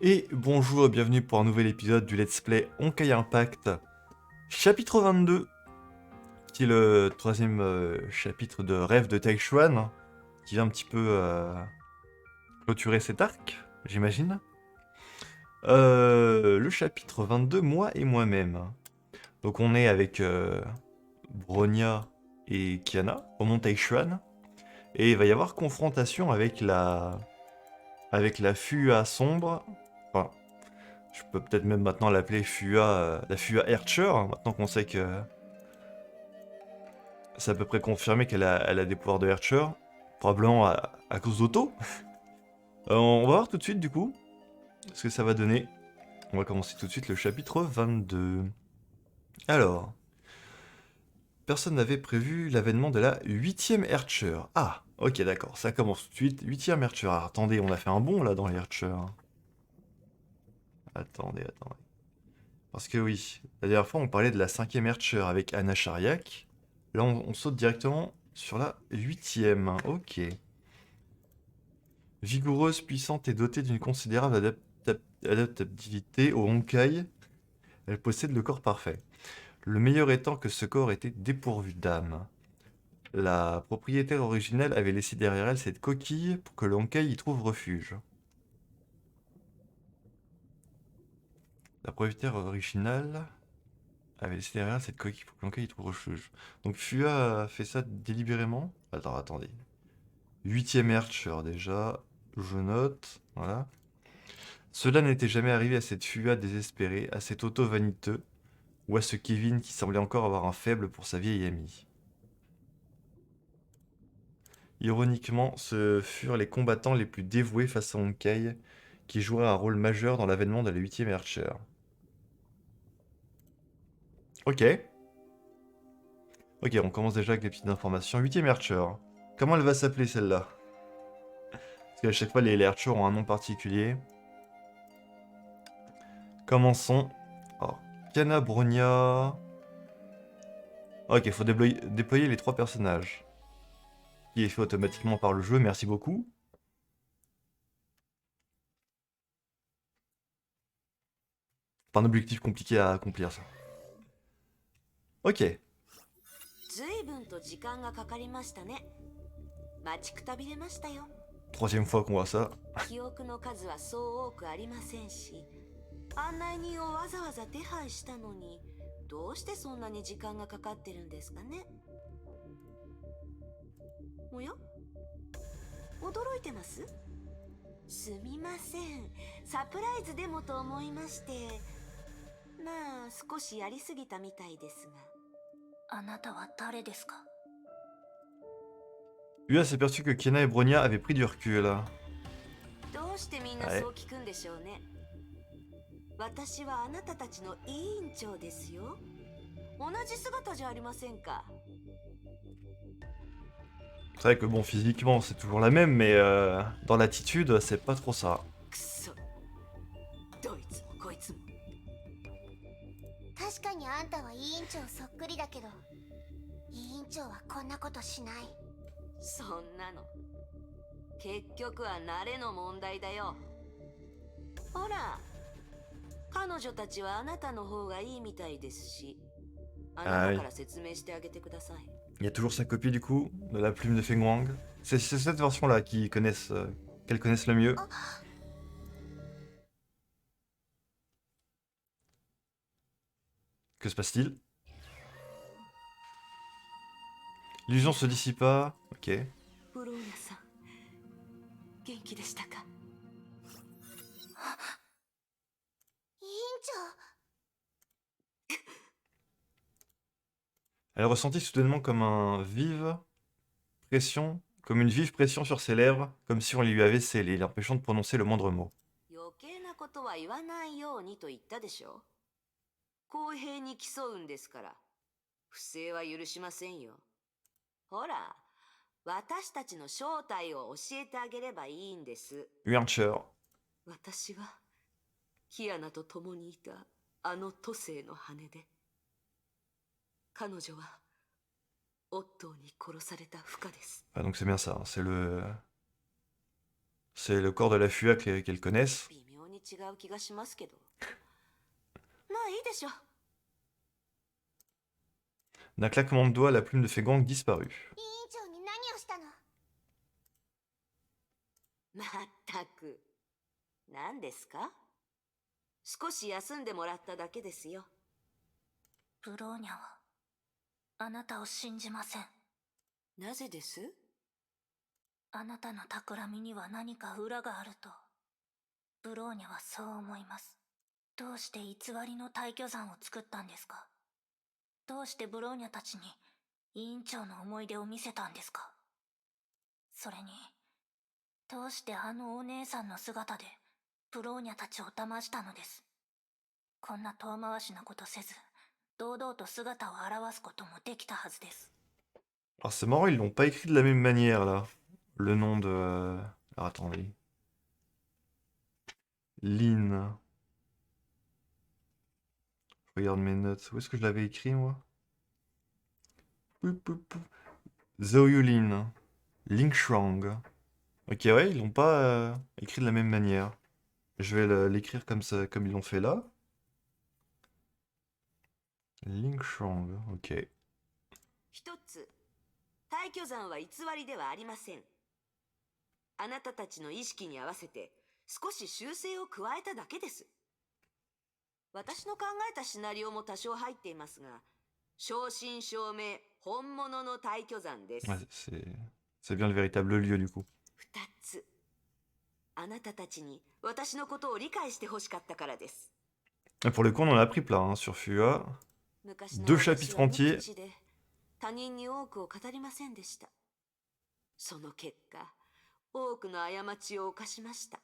Et bonjour et bienvenue pour un nouvel épisode du Let's Play Honkai Impact, chapitre 22, qui est le troisième chapitre de Rêve de Taishuan, qui vient un petit peu clôturer cet arc, j'imagine. Le chapitre 22, moi et moi-même. Donc on est avec Bronya et Kiana au mont Taishuan, et il va y avoir confrontation avec la Fua sombre. Enfin, je peux peut-être même maintenant l'appeler Fua, la Fua Archer, hein, maintenant qu'on sait que c'est à peu près confirmé qu'elle a des pouvoirs de Archer, probablement à cause d'Otto. On va voir tout de suite du coup ce que ça va donner. On va commencer tout de suite le chapitre 22. Alors, personne n'avait prévu l'avènement de la 8ème Archer. Ah, ok d'accord, ça commence tout de suite. 8ème Archer. Alors, attendez, on a fait un bond là dans les Archer. Attendez. Parce que oui, la dernière fois on parlait de la 5ème Archer avec Anna Shariak. Là on saute directement sur la 8ème. Ok. Vigoureuse, puissante et dotée d'une considérable adaptabilité au Honkai, elle possède le corps parfait. Le meilleur étant que ce corps était dépourvu d'âme. La propriétaire originelle avait laissé derrière elle cette coquille pour que le Honkai y trouve refuge. La propriétaire originale avait laissé derrière elle cette coquille pour que le Honkai y trouve refuge. Donc Fua a fait ça délibérément. Attendez. 8ème Archer déjà, je note, voilà. Cela n'était jamais arrivé à cette Fua désespérée, à cet Otto vaniteux, ou à ce Kevin qui semblait encore avoir un faible pour sa vieille amie. Ironiquement, ce furent les combattants les plus dévoués face à Honkai, qui joueraient un rôle majeur dans l'avènement de la 8ème Archer. Ok. Ok, on commence déjà avec des petites informations. 8ème Archer. Comment elle va s'appeler celle-là? Parce qu'à chaque fois, les Archers ont un nom particulier. Commençons. Alors, Kana Bronya. Ok, il faut déployer les trois personnages. Qui est fait automatiquement par le jeu, merci beaucoup. Pas un objectif compliqué à accomplir, ça. Ok. 随分と時間がかかりましたね。待ちくたびれましたよ。Troisième fois qu'on voit ça. 記憶の数はそう多くありませんし、案内人をわざわざ手配したのに、どうしてそんなに時間がかかってるんですかね。おや？驚いてます？すみません。サプライズでもと思いまして。まあ、少しやりすぎたみたいですが。あなたは誰ですか？ Ua s'est aperçu que Kiana et Bronya avaient pris du recul. どうしてみんな Ouais. そう聞くんでしょうね。私はあなたたちの委員長ですよ。同じ姿じゃありませんか。C'est vrai que bon, physiquement, c'est toujours la même, mais dans l'attitude, c'est pas trop ça. くそ。どいつもこいつも。確かにあんたは委員長そっくりだけど、委員長はこんなことしない。そんなの。結局は慣れの問題だよ。ほら、彼女たちはあなたの方がいいみたいですし、あなたから説明してあげてください。Il y a toujours sa copie du coup, de la plume de Feng Wang. C'est cette version-là qu'elles connaissent le mieux. Que se passe-t-il? L'illusion se dissipa. Ok. ブローナさん、元気でしたか？委員長。Elle ressentit soudainement comme une vive pression sur ses lèvres, comme si on les lui avait scellées, l'empêchant de prononcer le moindre mot. 余計なことは言わないようにと言ったでしょ。公平に競うんですから、不正は許しませんよ。ほら、私たちの正体を教えてあげればいいんです。Uancher. 私は、キアナと共にいたあの都政の羽で、彼女は、オットーに殺された不可です。Ah, donc c'est bien ça, hein, c'est le corps de la Fua qu'elles connaissent. 微妙に違う気がしますけど。まあいいでしょう。 D'un claquement de doigts, la plume de Feigang disparut. 委員長に何をしたの？まったく。何ですか？少し休んでもらっただけですよ。ブローニャはあなたを信じません。なぜです？あなたの企みには何か裏があるとブローニャはそう思います。どうして偽りの退去山を作ったんですか？どうしてブローニャたちに委員長の思い出を見せたんですか？それにどうしてあのお姉さんの姿でブローニャたちを騙したのです。こんな遠回しなことせず堂々と姿を現すこともできたはずです。 Alors c'est marrant, ils l'ont pas écrit de la même manière là. Le nom de... Alors attendez. Lin. Je regarde mes notes. Où est-ce que je l'avais écrit moi? Poup, poup, poup. Zhou Yulin. Ling Shuang. Ok, ouais, ils l'ont pas écrit de la même manière. Je vais l'écrire comme ça, comme ils l'ont fait là. Ling Shuang, ok. 一つ、退去山は偽りではありません。あなたたちの意識に合わせて少し修正を加えただけです。私の考えたシナリオも多少入っていますが、正真正銘本物の退去山です。Ouais, c'est bien le véritable lieu du coup. 二つ、あなたたちに私のことを理解してほしかったからです。 Et pour le coup, on en a pris plein hein, sur Fua. 昔の Deux 私は chapitres 無 entiers. 口で他人に多くを語りませんでした。その結果、多くの過ちを犯しました。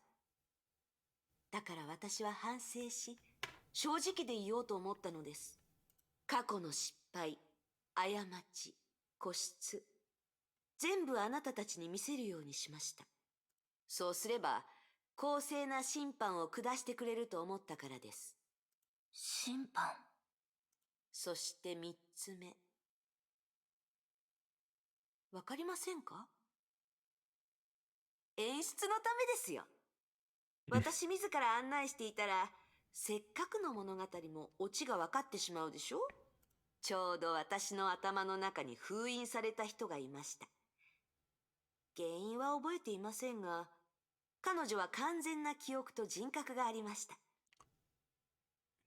だから私は反省し、正直でいようと思ったのです。過去の失敗、過ち、固執、全部あなたたちに見せるようにしました。そうすれば、公正な審判を下してくれると思ったからです。審判。そして三つ目。わかりませんか？演出のためですよ。私自ら案内していたら、せっかくの物語もオチが分かってしまうでしょ？ちょうど私の頭の中に封印された人がいました。原因は覚えていませんが、彼女は完全な記憶と人格がありました。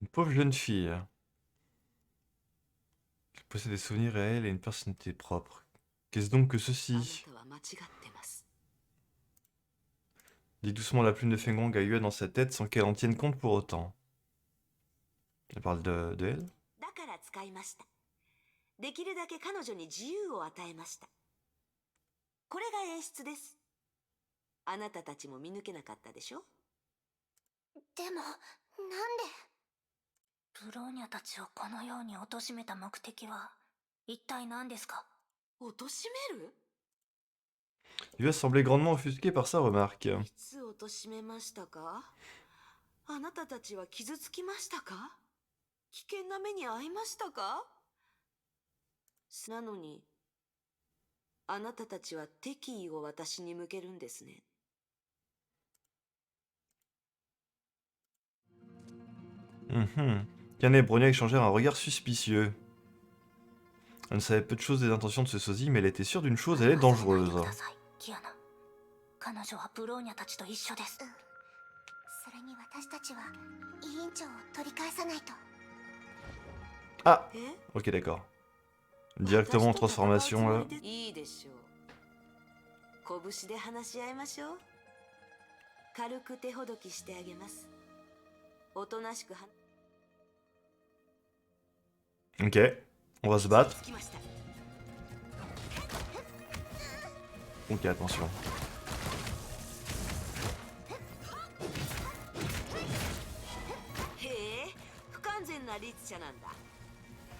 Une pauvre jeune fille. Qui possède des souvenirs réels et une personnalité propre. Qu'est-ce donc que あな ceci? たは間違ってます。 Dit doucement la plume de Feigang à Yue dans sa tête sans qu'elle en tienne compte pour autant. Elle parle de elle? だから使いました。できるだけ彼女に自由を与えました。これが演出です。あなたたちも見抜けなかったでしょ？でも、なんで？ブローニャたちをこのように貶めた目的は一体何ですか？貶める？ Yue semblait grandement offusqué par sa remarque. いつ貶めましたか？あなたたちは傷つきましたか？危険な目に遭いましたか？なのに、あなたたちは敵意を私に向けるんですね。Kana et Bronya échangèrent un regard suspicieux. Elle ne savait peu de choses des intentions de ce sosie, mais elle était sûre d'une chose, elle est dangereuse. キアナ、彼女はブローニャたちと一緒です。それに私たちは委員長を取り返さないと。 Ah! え？ Ok, d'accord. Directement en transformation là. いいでしょう。拳で話し合いましょう。軽く手ほどきしてあげます。おとなしくは。 Ok, on va se battre. つきました。 Ok, attention. へえ、不完全な律者なんだ。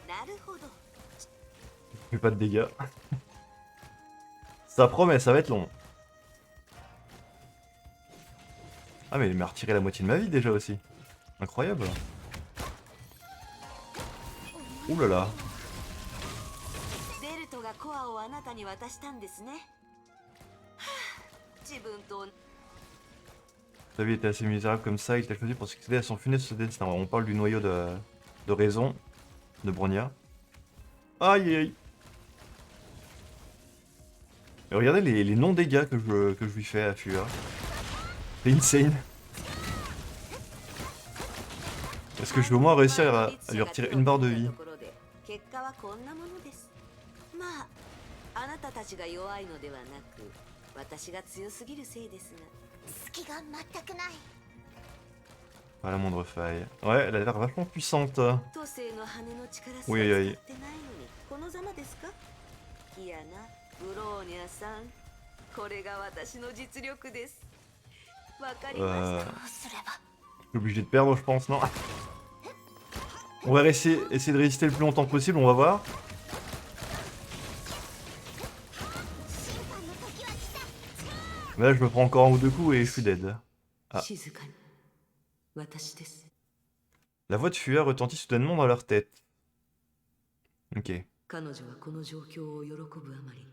なるほど。 Fais pas de dégâts. Ça promet, ça va être long. Ah mais il m'a retiré la moitié de ma vie déjà aussi. Incroyable. Ouh là là. ベルトがコアをあなたに渡したんですね。はあ、自分と Sa vie était assez misérable comme ça, il t'a choisi pour succéder à son funeste destin. On parle du noyau de raison de Bronya. Aïe aïe aïe. Et regardez les non-dégâts que je lui fais à Fua. C'est insane. Est-ce que je vais au moins réussir à lui retirer une barre de vie? 結果はこんなものです。まあ、あなたたちが弱いのではなく、私が強すぎるせいですが。隙が全くない。 Pas la moindre faille. Ouais, elle a l'air vachement puissante. 都政の羽の力すおらいおいおい使ってないのに、このざまですか？キアナ、ブローニャさん、これが私の実力です。わかりました。どうすれば。 Je suis obligé de perdre, je pense, non? On va essayer de résister le plus longtemps possible, on va voir. 審判の時は来た。 Mais là, je me prends encore un ou deux coups et je suis dead. Ah. 静かに。私です。 La voix de Fua retentit soudainement dans leur tête. Ok. 彼女はこの状況を喜ぶあまり、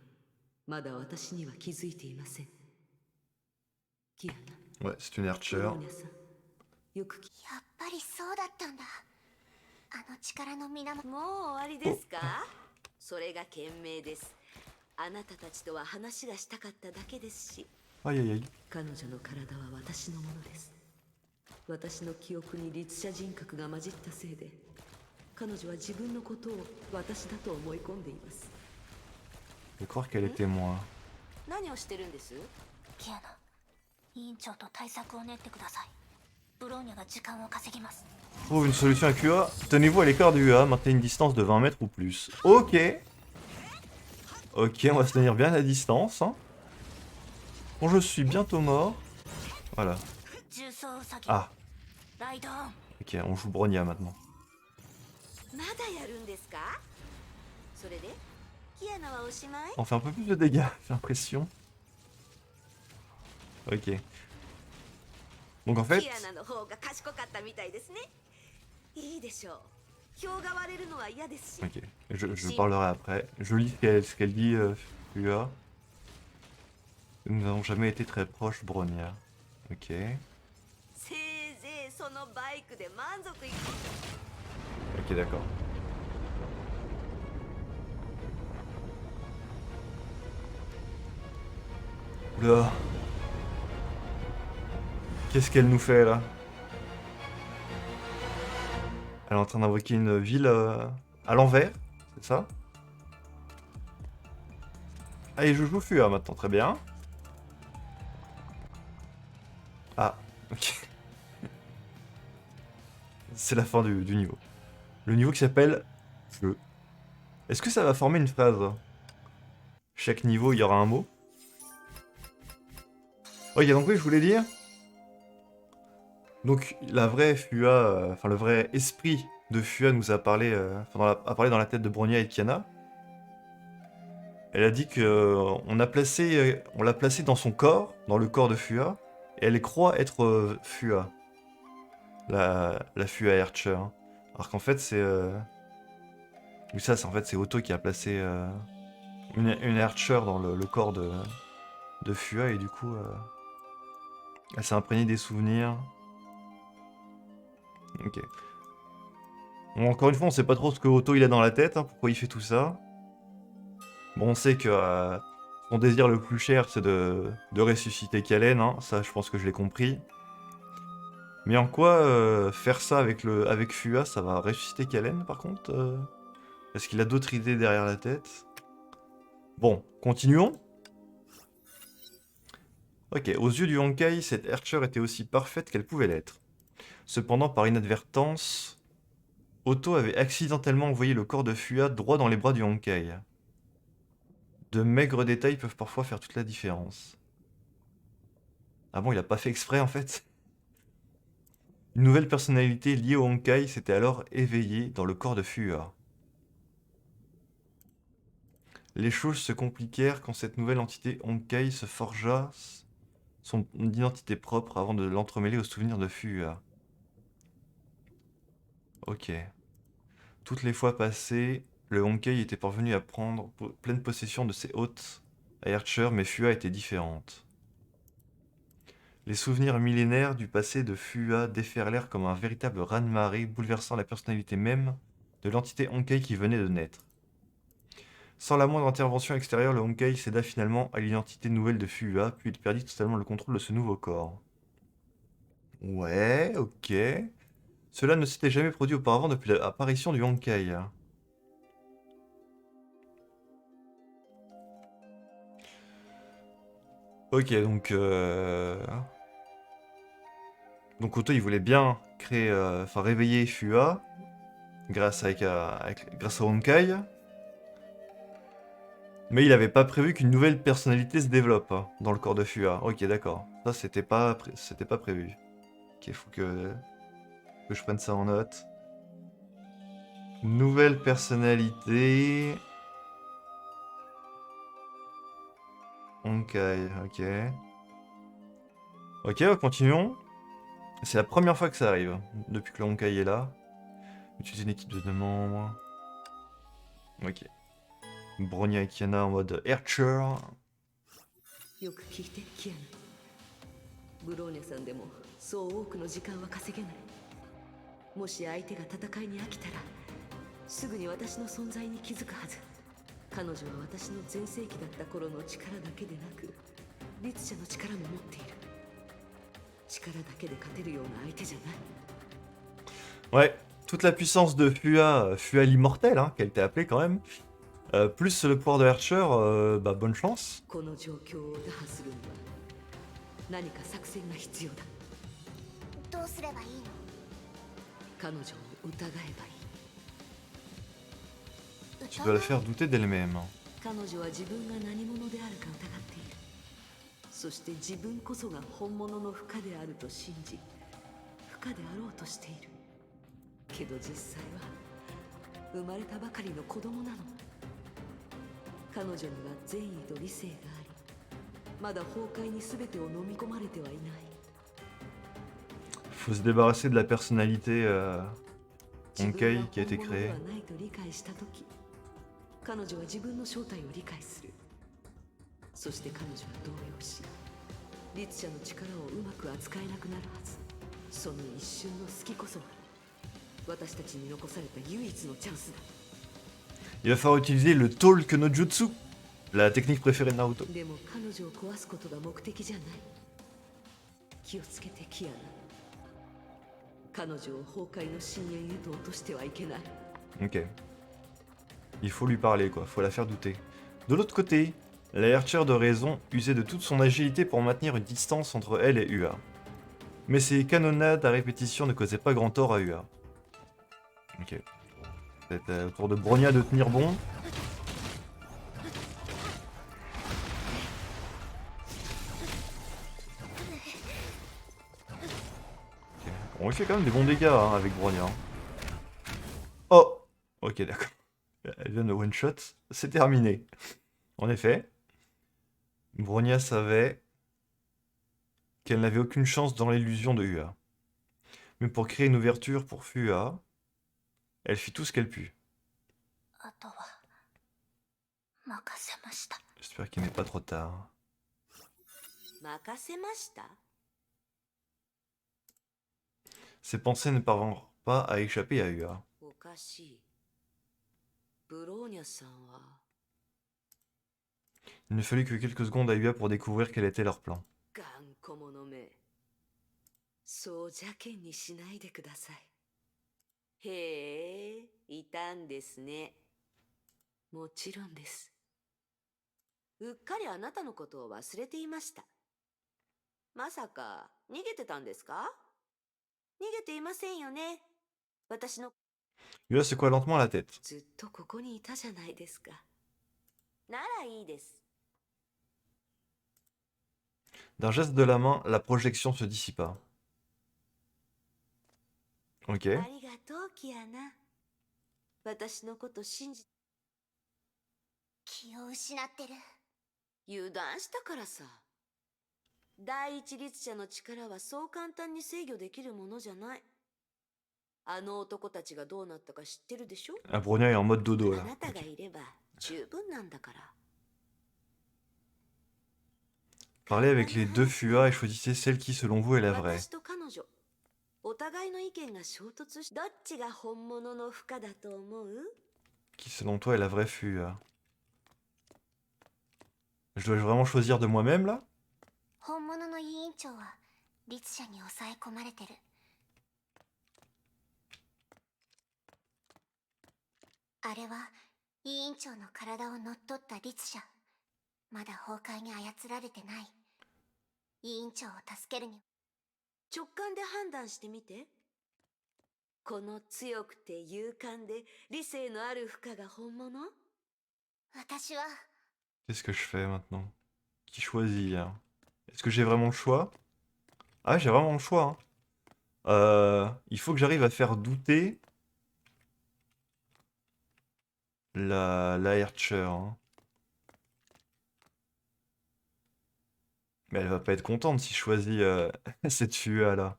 まだ私には気づいていません。キアナ、 Ouais, c'est une ブ Archer. ローニャさん、よく聞やっぱりそうだったんだ。あの力の源。もう終わりですか？それが賢明です。あなたたちとは話がしたかっただけですし、 Aïe aïe aïe. 彼女の体は私のものです。私の記憶に律者人格が混じったせいで、彼女は自分のことを私だと思い込んでいます。 Je vais croire qu'elle est témoin. 何をしてるんです？キアナ、委員長と対策を練ってください。ブローニャが時間を稼ぎます。 Trouve une solution avec Ua. Tenez-vous à l'écart de Ua, maintenez une distance de 20 mètres ou plus. Ok. Ok, on va se tenir bien à distance. Hein. Bon, je suis bientôt mort. Voilà. 重装ウサギ、 Ah, ライドオン。 ok, on joue Bronya maintenant. まだやるんですか？それでキアナはおしまい？ On fait un peu plus de dégâts, j'ai l'impression. Ok. Donc en fait... キアナの方が賢かったみたいですね。いいでしょう。票が割れるのは嫌ですし。 Ok, je parlerai après. Je lis ce qu'elle dit, Fua. Nous n'avons jamais été très proches, Bronya. Ok. せいぜいそのバイクで満足いく。 Ok, d'accord. Oula. Qu'est-ce qu'elle nous fait là? Elle est en train d'invoquer une ville à l'envers, c'est ça? Allez, je joue Fua maintenant, très bien. Ah, ok. C'est la fin du niveau. Le niveau qui s'appelle Feu. Est-ce que ça va former une phrase? Chaque niveau, il y aura un mot. Ok, donc oui, je voulais dire. Donc la vraie Fua, enfin le vrai esprit de Fua nous a parlé, a parlé dans la tête de Bronya et de Kiana. Elle a dit que on l'a placé dans son corps, dans le corps de Fua, et elle croit être Fua, la Fua Archer. Alors qu'en fait c'est, oui ça, en fait c'est Otto qui a placé une Archer dans le corps de Fua et du coup elle s'est imprégnée des souvenirs. Ok. Bon, encore une fois, on sait pas trop ce que Otto il a dans la tête, hein, pourquoi il fait tout ça. Bon, on sait que son désir le plus cher, c'est de ressusciter Kalen, hein, ça je pense que je l'ai compris. Mais en quoi faire ça avec Fua, ça va ressusciter Kalen par contre Est-ce qu'il a d'autres idées derrière la tête? Bon, continuons. Ok, aux yeux du Honkai, cette Archer était aussi parfaite qu'elle pouvait l'être. Cependant, par inadvertance, Otto avait accidentellement envoyé le corps de Fua droit dans les bras du Honkai. De maigres détails peuvent parfois faire toute la différence. Ah bon, il a pas fait exprès en fait? Une nouvelle personnalité liée au Honkai s'était alors éveillée dans le corps de Fua. Les choses se compliquèrent quand cette nouvelle entité Honkai se forgea son identité propre avant de l'entremêler aux souvenirs de Fua. Ok. Toutes les fois passées, le Honkai était parvenu à prendre pleine possession de ses hôtes à Archer, mais Fua était différente. Les souvenirs millénaires du passé de Fua déferlèrent comme un véritable raz-de-marée, bouleversant la personnalité même de l'entité Honkai qui venait de naître. Sans la moindre intervention extérieure, le Honkai céda finalement à l'identité nouvelle de Fua, puis il perdit totalement le contrôle de ce nouveau corps. Ouais, ok. Cela ne s'était jamais produit auparavant depuis l'apparition du Honkai. Ok, donc Otto il voulait bien créer, enfin réveiller Fua grâce grâce à Honkai, mais il n'avait pas prévu qu'une nouvelle personnalité se développe hein, dans le corps de Fua. Ok, d'accord. Ça c'était pas prévu. Ok, faut que je prenne ça en note. Nouvelle personnalité. Honkai, ok. Ok, continuons. C'est la première fois que ça arrive, depuis que le Honkai est là. Utiliser une équipe de 2 membres. Ok. Bronya et Kiana en mode Archer. よく聞いてキアヌ。ブローニャさんでもそう多くの時間は稼げない。もし相手が戦いに飽きたらすぐに私の存在に気づくはず。彼女は私の全盛期だった頃の力だけでなく律者の力も持っている。力だけで勝てるような相手じゃない。 Ouais, toute la puissance de Fua l'immortel, hein, qu'elle était appelée quand même. Plus le pouvoir de Archer, bah bonne chance. この状況を打破するには何か作戦が必要だ。どうすればいいの？彼女を疑えばいい。 Tu dois la faire douter d'elle-même. 彼女は自分が何者であるか疑っている。そして自分こそが本物のフカであると信じフカであろうとしている。けど実際は生まれたばかりの子供なの。彼女には善意と理性がありまだ崩壊に全てを飲み込まれてはいない。 Faut se débarrasser de la personnalité Honkai qui a été 自分が本物で créée. はないと理解したとき彼女は自分の正体を理解する。そして彼女は動揺し律者の力をうまく扱えなくなるはず。その一瞬の隙こそが私たちに残された唯一のチャンスだ。 Il va falloir utiliser le Talk no Jutsu, la technique préférée de Naruto. でも彼女を壊すことが目的じゃない。気をつけてキアナ。彼女を崩壊の深淵へと落としてはいけない。 Ok. Il faut lui parler, quoi. Faut la faire douter. De l'autre côté, la Archer de raison usait de toute son agilité pour maintenir une distance entre elle et Ua. Mais ces canonnades à répétition ne causaient pas grand tort à Ua. Ok. C'est au tour de Bronya de tenir bon. Ok. On lui fait quand même des bons dégâts hein, avec Bronya. Hein. Oh! Ok, d'accord. Elle donne le one shot. C'est terminé. En effet, Bronya savait qu'elle n'avait aucune chance dans l'illusion de Ua. Mais pour créer une ouverture pour Fua, elle fit tout ce qu'elle put. あとは任せました。 J'espère qu'il n'est pas trop tard. 任せました。 Ses pensées ne parvinrent pas à échapper à Ua. おかしい。ブローニャさんは Il ne fallut que quelques secondes à Ua pour découvrir quel était leur plan. 頑固者め。そう邪険にしないでください。へえ、いたんですね。もちろんです。うっかりあなたのことを忘れていました。まさか逃げてたんですか？逃げていませんよね。私の Ua secoua lentement la tête. ずっとここにいたじゃないですか。ならいいです。 D'un geste de la main, la projection se dissipa. Ok. ありがとう、キアナ。私のこと信じ、気を失ってる。油断したからさ。第一律者の力はそう簡単に制御できるものじゃない。あの男たちがどうなったか知ってるでしょ？ Ah, Bronya est en mode dodo あ là. なたがいれば十分なんだから。Parlez avec les deux Fua et choisissez celle qui, selon vous, est la vraie. 私と彼女、お互いの意見が衝突し、どっちが本物の負荷だと思う？ Qui, selon toi, est la vraie Fua? Je dois vraiment choisir de moi-même, là? 本物の委員長は律者に抑え込まれてる。あれは委員長の体を乗っ取った律者。まだ崩壊に操られてない。委員長を助けるに直感で判断してみて。この強くて勇敢で理性のある負荷が本物？私は Qu'est-ce que je fais maintenant? Qui choisir? Est-ce que j'ai vraiment le choix? Ah, j'ai vraiment le choix, hein. Il faut que j'arrive à faire douter la Archer, hein. Mais elle va pas être contente si je choisis cette Fua là.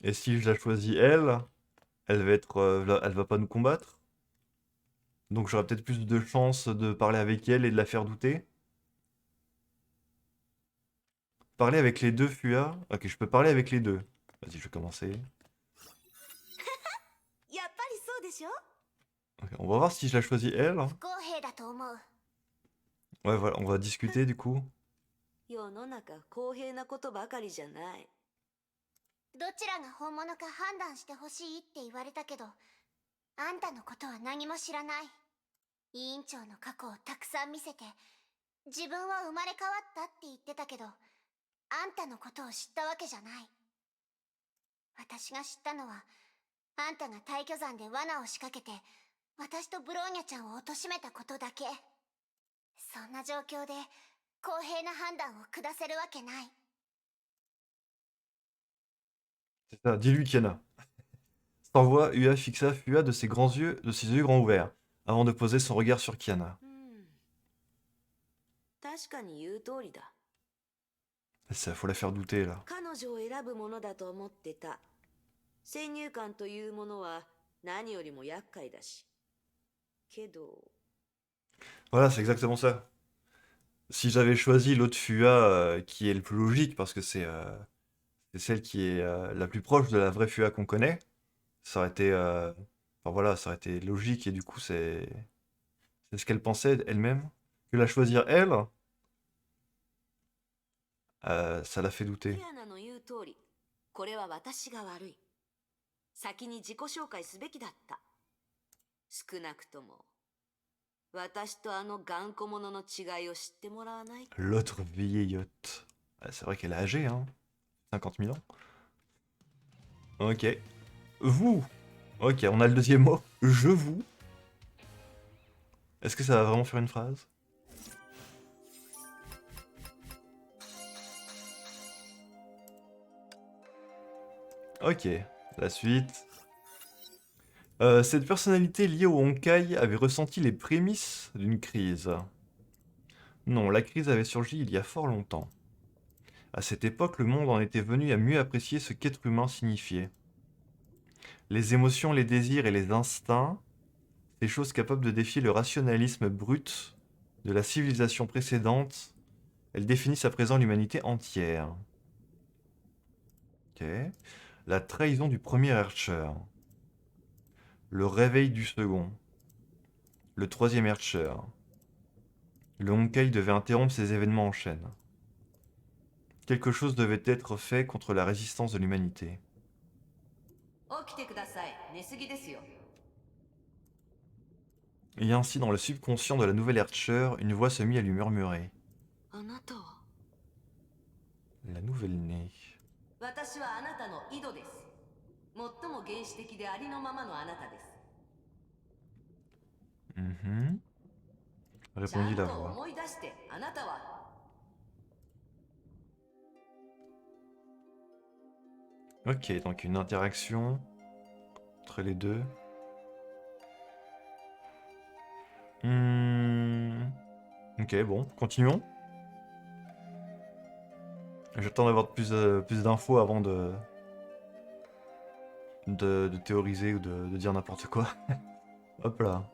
Et si je la choisis elle va être, elle va pas nous combattre. Donc j'aurai peut-être plus de chances de parler avec elle et de la faire douter. Parler avec les deux Fua. Ok, je peux parler avec les deux. Vas-y, je vais commencer. やっぱりそうでしょ？ Ok, on va voir si je la choisis elle. 不公平だと思う。 Ouais, voilà, on va discuter du coup. 世の中公平なことばかりじゃない。どちらが本物か判断してほしいって言われたけど、あんたのことは何も知らない。委員長の過去をたくさん見せて、自分は生まれ変わったって言ってたけど、あんたのことを知ったわけじゃない。私が知ったのは、あんたが大巨山で罠を仕掛けて、私とブローニャちゃんを貶めたことだけ。そんな状況で公平な判断を下せるわけない。 C'est ça, dis-lui Kiana. Sans voix, Ua fixa Fua de ses yeux grands ouverts, avant de poser son regard sur Kiana. 確かに言う通りだ。 Ça, faut la faire douter là. 彼女を選ぶものだと思ってた。先入観というものは何よりも厄介だし。けど、 Voilà, c'est exactement ça. Si j'avais choisi l'autre Fua qui est le plus logique, parce que c'est celle qui est la plus proche de la vraie Fua qu'on connaît, ça aurait été, enfin voilà, ça aurait été logique et du coup c'est ce qu'elle pensait elle-même. Que la choisir elle, ça l'a fait キ douter. アナの言う通り、これは私が悪い。先に自己紹介すべきだった。少なくとも、私とあの頑固者の違いを知ってもらわないと。 L'autre vieillotte. Ah, c'est vrai qu'elle est âgée, hein. 50 000 ans. Ok. Vous. Ok, on a le deuxième mot. Je vous. Est-ce que ça va vraiment faire une phrase? Ok, la suite. Cette personnalité liée au Honkai avait ressenti les prémices d'une crise. Non, la crise avait surgi il y a fort longtemps. À cette époque, le monde en était venu à mieux apprécier ce qu'être humain signifiait. Les émotions, les désirs et les instincts, ces choses capables de défier le rationalisme brut de la civilisation précédente, elles définissent à présent l'humanité entière. Ok. La trahison du premier Archer. Le réveil du second. Le troisième Archer. Le Honkai devait interrompre ces événements en chaîne. Quelque chose devait être fait contre la résistance de l'humanité. 起きてください。寝すぎですよ。 Et ainsi, dans le subconscient de la nouvelle Archer, une voix se mit à lui murmurer. あなたは？ La nouvelle-née. 私はあなたの井戸です。最も原始的でありのままのあなたです。 Mhm. ちゃん Répondit la と voix. 思い出して、あなたは。 Ok, donc une interaction entre les deux. Ok, bon, continuons. J'attends d'avoir plus d'infos avant de théoriser ou de dire n'importe quoi. Hop là.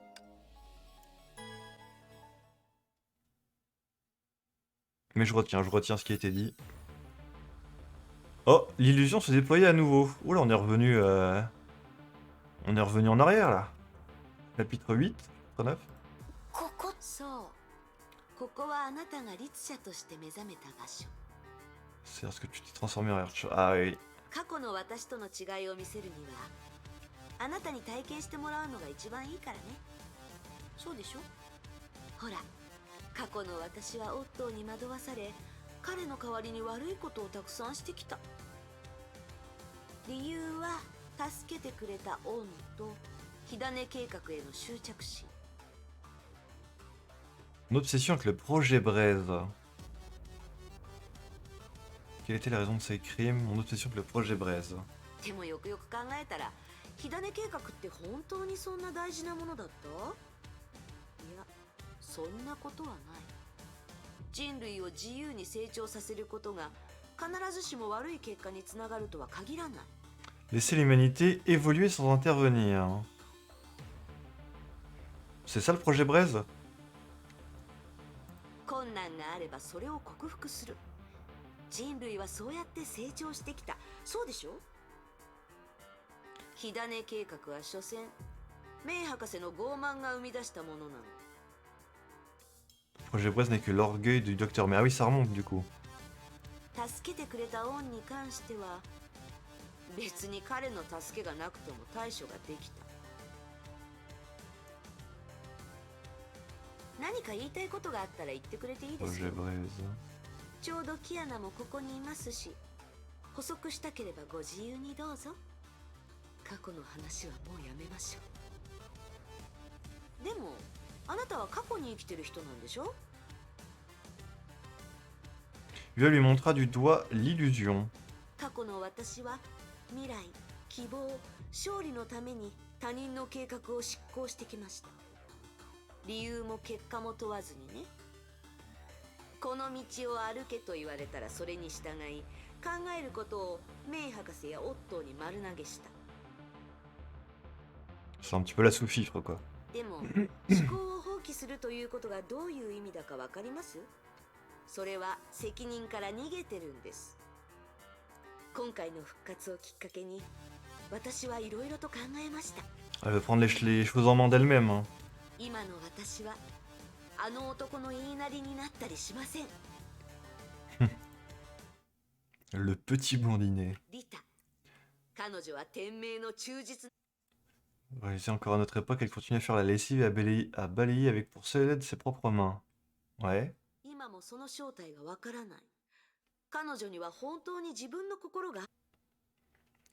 Mais je retiens ce qui a été dit. Oh, l'illusion se déployait à nouveau. Oula, on est revenu en arrière, là. Chapitre 8, chapitre 9. ここそうここはあなたが律者として目覚めた場所。 C'est parce que tu t'es transformé en Ercho. Ah oui. 過去の私との違いを見せるにはあなたに体験してもらうのが一番いいからね。そうでしょ。ほら過去の私はオットーに惑わされ彼の代わりに悪いことをたくさんしてきた。理由は助けてくれた恩と火種計画への執着心。 Une obsession avec le projet Braise. Quelle était la raison de ces crimes? Mon obsession avec le projet Braise. でもよくよく考えたら火種計画って本当にそんな大事なものだった？いや、そんなことはない。人類を自由に成長させることが必ずしも悪い結果につながるとは限らない。 Laisser l'humanité évoluer sans intervenir. C'est ça le projet Braise? 困難があればそれを克服する。人類はそうやって成長してきた。そうでしょ。火種計画は所詮メイ博士の傲慢が生み出したものなの。 Le projet Braise n'est que l'orgueil du docteur. Mais ah oui, ça remonte du coup. 助けてくれた恩に関しては別に彼の助けがなくとも対処ができた。何か言いたいことがあったら言ってくれていいです Projet よ。 Braise. ちょうどキアナもここにいますし、補足したければご自由にどうぞ。過去の話はもうやめましょう。でもあなたは過去に生きてる人なんでしょ。 Vua lui montra du doigt l'illusion. 過去の私は未来、希望、勝利のために他人の計画を執行してきました。理由も結果も問わずにね。この道を歩けと言われたらそれに従い、考えることをメイ博士やオットーに丸投げした。 C'est un petit peu la sous-fifre quoi. でも思考を放棄するということがどういう意味だかわかります？それは責任から逃げてるんです。今回の復活をきっかけに私はいろいろと考えました。 Elle veut prendre les choses en main d'elle-même. Hein. 今の私はあの男の言いなりになったりしません。 Le petit blondinet. リタ、彼女は天命の忠実。 Réalisé encore à notre époque, elle continue à faire la lessive et à balayer avec pour seule aide ses propres mains. Ouais. 今もその正体がわからない。彼女には本当に自分の心が。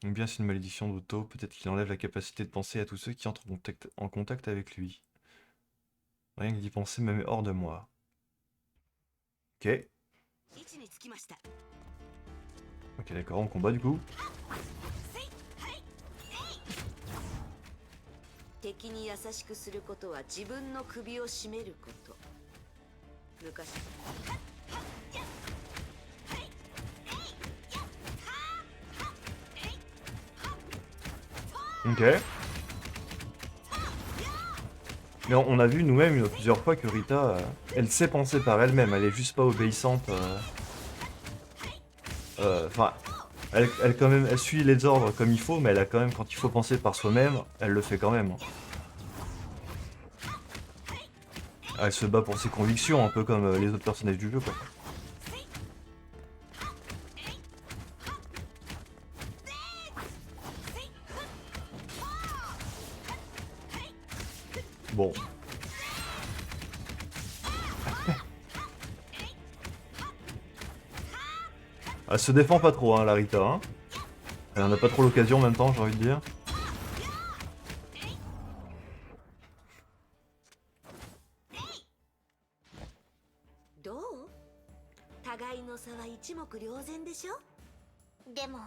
Ou bien c'est une malédiction d'Otto, peut-être qu'il enlève la capacité de penser à tous ceux qui entrent en contact avec lui. Rien que d'y penser me met hors de moi. Ok. 位置につきました。 Ok, d'accord, on combat du coup. 敵に優しくすることは自分の首を絞めること。昔。 Ok. Mais on a vu nous-mêmes plusieurs fois que Rita, elle sait penser par elle-même, elle est juste pas obéissante. Enfin, elle quand même, elle suit les ordres comme il faut, mais elle a quand même, quand il faut penser par soi-même, elle le fait quand même. Elle se bat pour ses convictions, un peu comme les autres personnages du jeu, quoi. Bon. Elle se défend pas trop, hein, la Rita. Hein. Elle en a pas trop l'occasion en même temps, j'ai envie de dire. どう？互いの差は一目瞭然でしょ。でも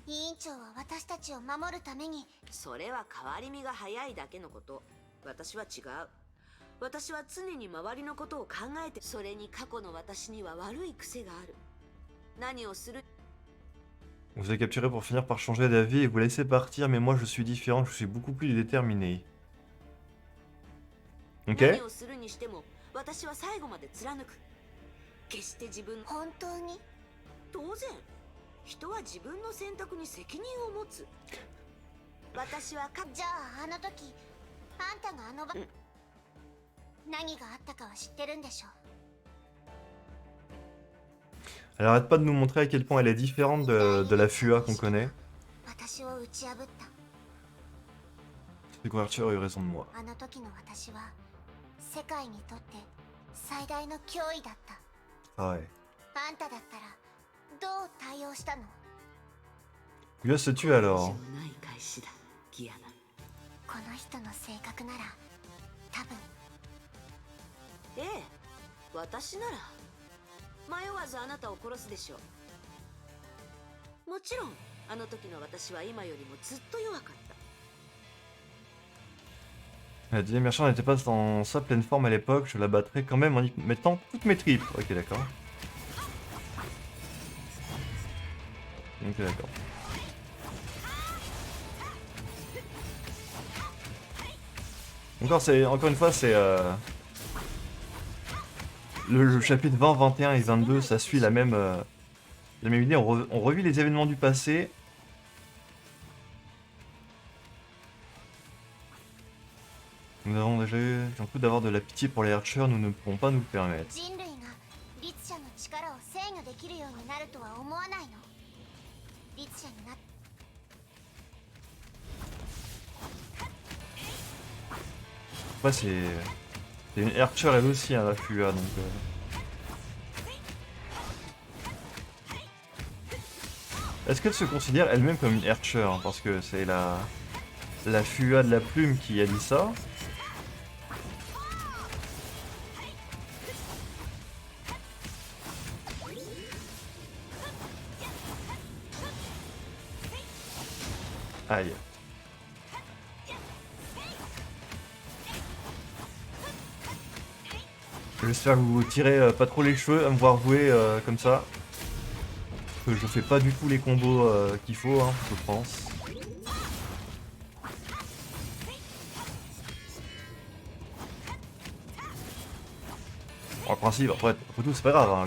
委員長は私たちを守るために。それは変わり身が早いだけのこと。私は違う。私は常に周りのことを考えて、それに過去の私には悪い癖がある。何をする？ Vous avez capturé pour finir par changer d'avis et vous laisser partir, mais moi je suis différent, je suis beaucoup plus déterminé. Ok. 何をするにしても私は最後まで貫く。決して自分本当に？当然人は自分の選択に責任を持つ。私はじゃああの時あんたがあの場何があったかは知ってるんでしょ？ Elle arrête pas de nous montrer à quel point elle est différente de la Fua qu'on connaît. 私を打ち破った。 C'est que Archer a eu raison de moi. あの時の私は世界にとって最大の脅威だった。 Ah ouais. あんただったらどう対応したの？ Fua se tue alors. ない返しだギアナ。この人の性格なら多分。ええ、私なら迷わずあなたを殺すでしょう。もちろんあの時の私は今よりもずっと弱かった。 Elle dit Merchant n'était pas dans sa pleine forme à l'époque, je la battrai quand même en y mettant toutes mes tripes. Ok, d'accord. Ok, d'accord. Encore une fois, c'est le chapitre 20, 21 et 22, ça suit la même idée. On revit les événements du passé. Nous avons déjà eu un coup d'avoir de la pitié pour les Archers, nous ne pourrons pas nous le permettre. 人類が律者の力を制御できるようになるとは思わないの？律者になっ Ouais, c'est une Archer elle aussi, hein, la Fua, donc... Est-ce qu'elle se considère elle-même comme une Archer, hein, parce que c'est la Fua de la plume qui a dit ça. Aïe. J'espère que vous vous tirez pas trop les cheveux à me voir jouer comme ça. Que je fais pas du tout les combos qu'il faut, hein, je pense. En principe, après tout c'est pas grave, hein,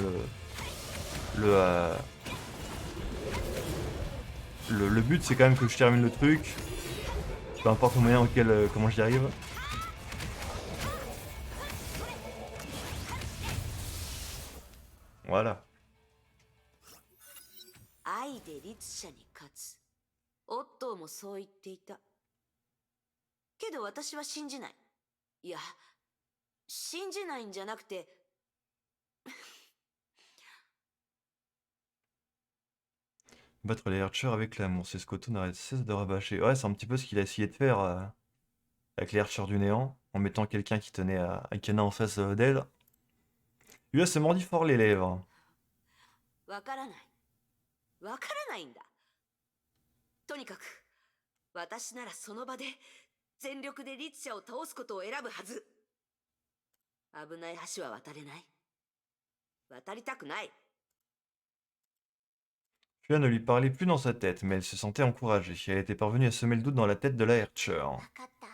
le but c'est quand même que je termine le truc. Peu importe le moyen auquel comment j'y arrive. Voilà. 愛で律者に勝つ。オットーもそう言っていた。けど私は信じない。いや、信じないんじゃなくて。Battre les Archers avec l'amour, c'est ce qu'Otto n'arrête cesse de rabâcher. Ouais, c'est un petit peu ce qu'il a essayé de faire avec les Archers du néant, en mettant quelqu'un qui tenait Akana en face d'elle. Lui, elle se mordit fort les lèvres. わからない。わからないんだ。とにかく、私ならその場で全力で律者を倒すことを選ぶはず。危ない橋は渡れない。渡りたくない。 Fua ne lui parlait plus dans sa tête, mais elle se sentait encouragée. Elle était parvenue à semer le doute dans la tête de la Archer. わかった。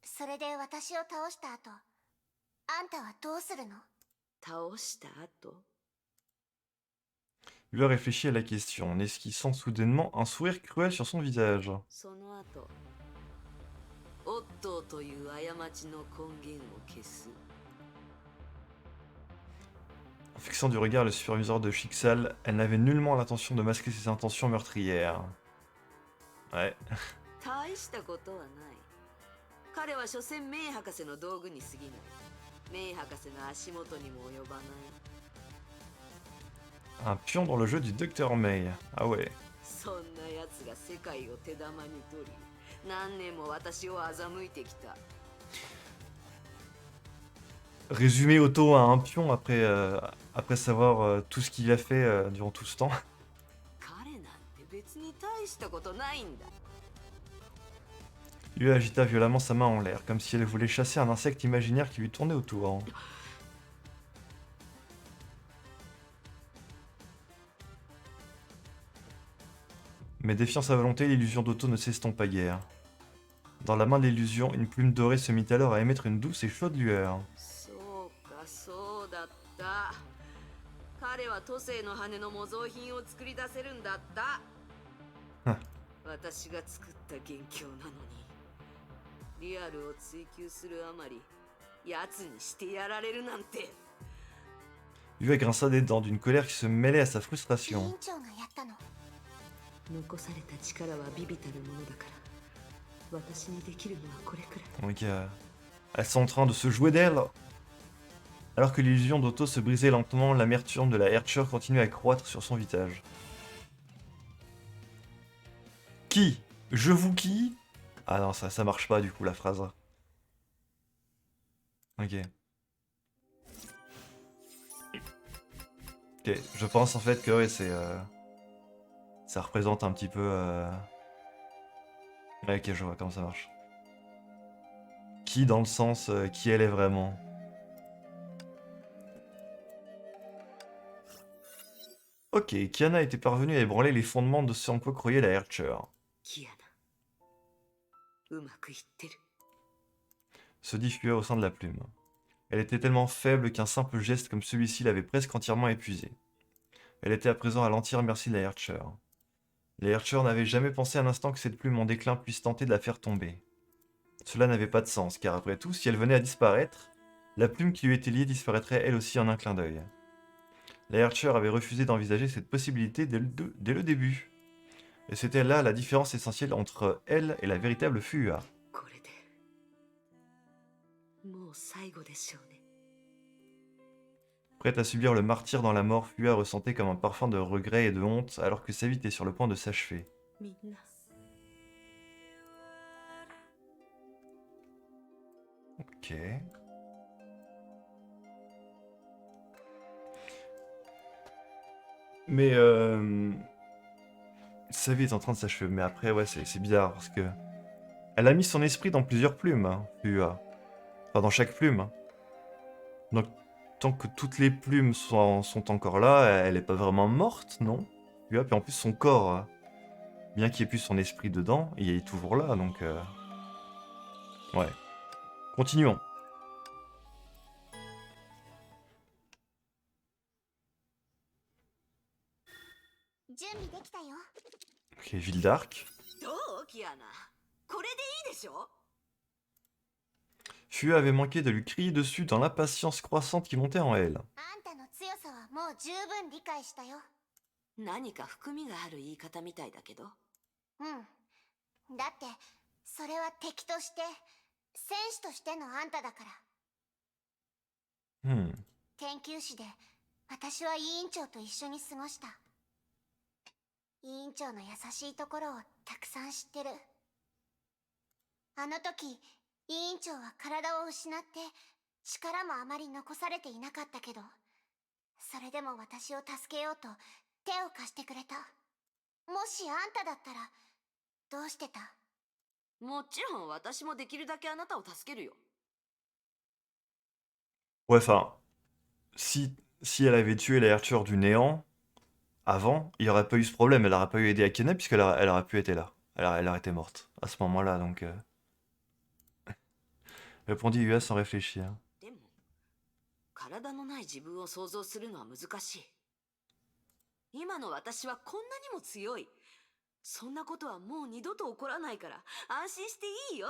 それで私を倒した後、あんたはどうするの？倒した後。 Fua réfléchit à la question, en esquissant soudainement un sourire cruel sur son visage. その後、オットーという過ちの根源を消す。 En fixant du regard le superviseur de Chixal, elle n'avait nullement l'intention de masquer ses intentions meurtrières. Ouais. 大したことはない。彼は所詮メイ博士の道具に過ぎない。メイ博士の足元にも及ばない。 Un pion dans le jeu du Dr. May. Ah ouais. そんな奴が世界を手玉に取り、何年も私を欺いてきた。 Résumer Otto à un pion après savoir tout ce qu'il a fait durant tout ce temps. 彼なんて別に大したことないんだ。 Lui agita violemment sa main en l'air, comme si elle voulait chasser un insecte imaginaire qui lui tournait autour. Mais défiant sa volonté, l'illusion d'Otto ne s'estompa guère. Dans la main de l'illusion, une plume dorée se mit alors à émettre une douce et chaude lueur. そうか、そうだった。都政の羽の模造品を作り出せるんだった私が作った元凶なのにリアルを追求するあまり奴にしてやられるなんて Fua grinça des dents d'une colère qui se mêlait à sa 委 frustration. 員長がやったの。残された力は微々たるものだから私にできるのはこれくらい Donc, elles sont en train de se jouer d'elle. Alors que l'illusion d'Otto se brisait lentement, l'amertume de la Herture continuait à croître sur son visage. Qui? Je vous qui? Ah non, ça marche pas du coup la phrase. Ok. Ok, je pense en fait que ouais, c'est... ça représente un petit peu... Ouais, ok, je vois comment ça marche. Qui dans le sens qui elle est vraiment. Ok, Kiana était parvenue à ébranler les fondements de ce en quoi croyait la Herture. キアナうまくいってる Se dit Fua au sein de la plume. Elle était tellement faible qu'un simple geste comme celui-ci l'avait presque entièrement épuisée. Elle était à présent à l'entière merci de la Herture. La Herture n'avait jamais pensé un instant que cette plume en déclin puisse tenter de la faire tomber. Cela n'avait pas de sens, car après tout, si elle venait à disparaître, la plume qui lui était liée disparaîtrait elle aussi en un clin d'œil. La Herture avait refusé d'envisager cette possibilité dès le début. Et c'était là la différence essentielle entre elle et la véritable Fua. これでもう最後でしょうね Prête à subir le martyre dans la mort, Fua ressentait comme un parfum de regret et de honte alors que sa vie était sur le point de s'achever. みんな Ok. Mais sa vie est en train de s'achever. Mais après, ouais, c'est bizarre parce que elle a mis son esprit dans plusieurs plumes, hein, Fua. Enfin, dans chaque plume. Hein. Donc, tant que toutes les plumes sont encore là, elle est pas vraiment morte, non? Fua, puis en plus, son corps, bien qu'il n'y ait plus son esprit dedans, il est toujours là, donc... Ouais. Continuons. Ok, ville d'Arc. どうキアナこれでいいでしょ Fua avait manqué de lui crier dessus dans l'impatience croissante qui montait en elle. あんたの強さはもう十分理解したよ。何か含みがある言い方みたいだけどうん。だって、それは敵として、戦士としてのあんただから。研究室で、私は委員長と一緒に過ごした。委員長の優しいところをたくさん知ってる。あの時、委員長は体を失って、力もあまり残されていなかったけど、それでも私を助けようと手を貸してくれた。もしあんただったら、どうしてた？もちろん私もできるだけあなたを助けるよ Ouais, enfin, si elle avait tué la Herture du néant, avant, il n'y aurait pas eu ce problème. Elle n'aurait pas eu aidé Akane puisqu'elle elle aurait pu être là. Elle aurait été morte à ce moment-là, donc... Répondit Ua sans réfléchir. でも体のない自分を想像するのは難しい今の私はこんなにも強いそんなことはもう二度と起こらないから安心していいよ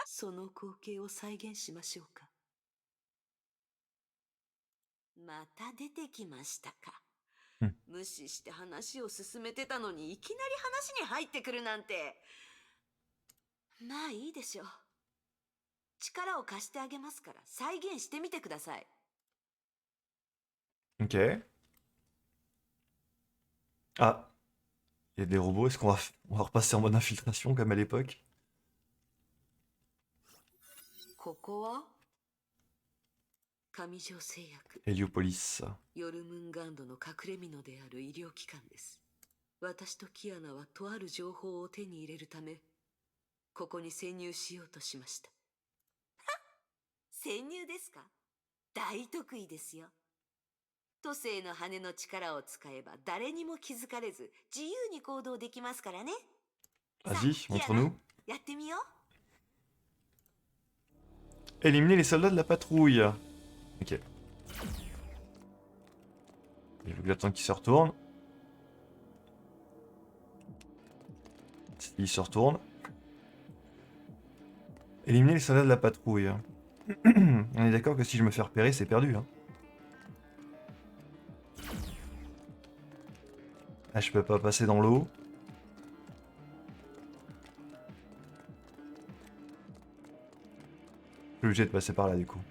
その光景を再現しましょうかまた出てきましたか無視して話を進めてたのにいきなり話に入ってくるなんてまあいいでしょう力を貸してあげますから再現してみてください Ok. Ah. Il y a des robots. Est-ce on va repasser en mode infiltration comme à l'époque? ここは上条製薬 Héliopolis. ヨルムンガンドの隠れ蓑である医療機関です私とキアナはとある情報を手に入れるためここに潜入しようとしました潜入ですか大得意ですよ都政の羽の力を使えば誰にも気づかれず自由に行動できますからね Vas-y, montre-nous. やってみよう Éliminer les soldats de la patrouille. Ok. Il faut que j'attende qu'il se retourne. Il se retourne. Éliminer les soldats de la patrouille. On est d'accord que si je me fais repérer, c'est perdu. Hein. Ah, je peux pas passer dans l'eau. Je suis obligé de passer par là du coup.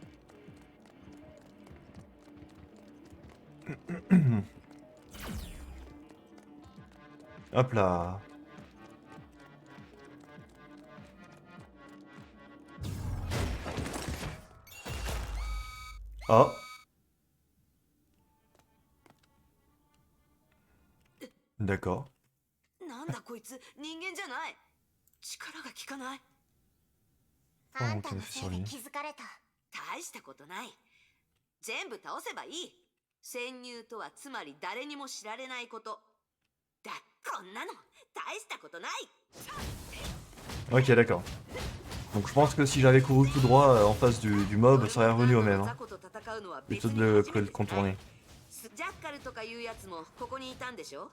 Hop là. Ah. D'accord. なんだこいつ、人間じゃない。力が効かない。あんたのせいで気づかれた。大したことない。全部倒せばいい。潜入とはつまり誰にも知られないこと。だ、こんなの大したことない。Ok, d'accord. Donc je pense que si j'avais couru tout droit en face du mob, ça serait revenu au même. Hein. Plutôt que de le contourner. ジャッカルとかいうやつもここにいたんでしょ。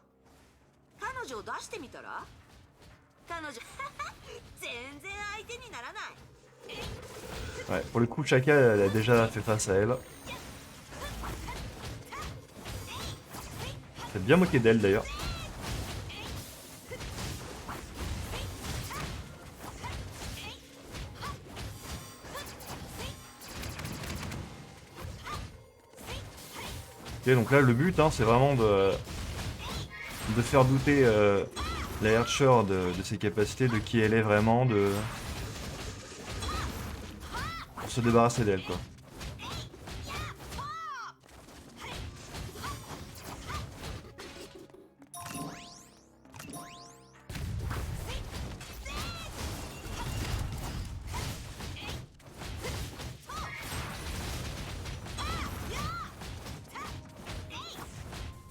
彼女を出してみたら。彼女全然相手にならない。 Ouais, pour le coup, Chaka, elle a déjà fait face à elle. C'est bien moqué d'elle d'ailleurs. Ok, donc là, le but, hein, c'est vraiment de faire douter la Archer de ses capacités, de qui elle est vraiment, pour se débarrasser d'elle, quoi.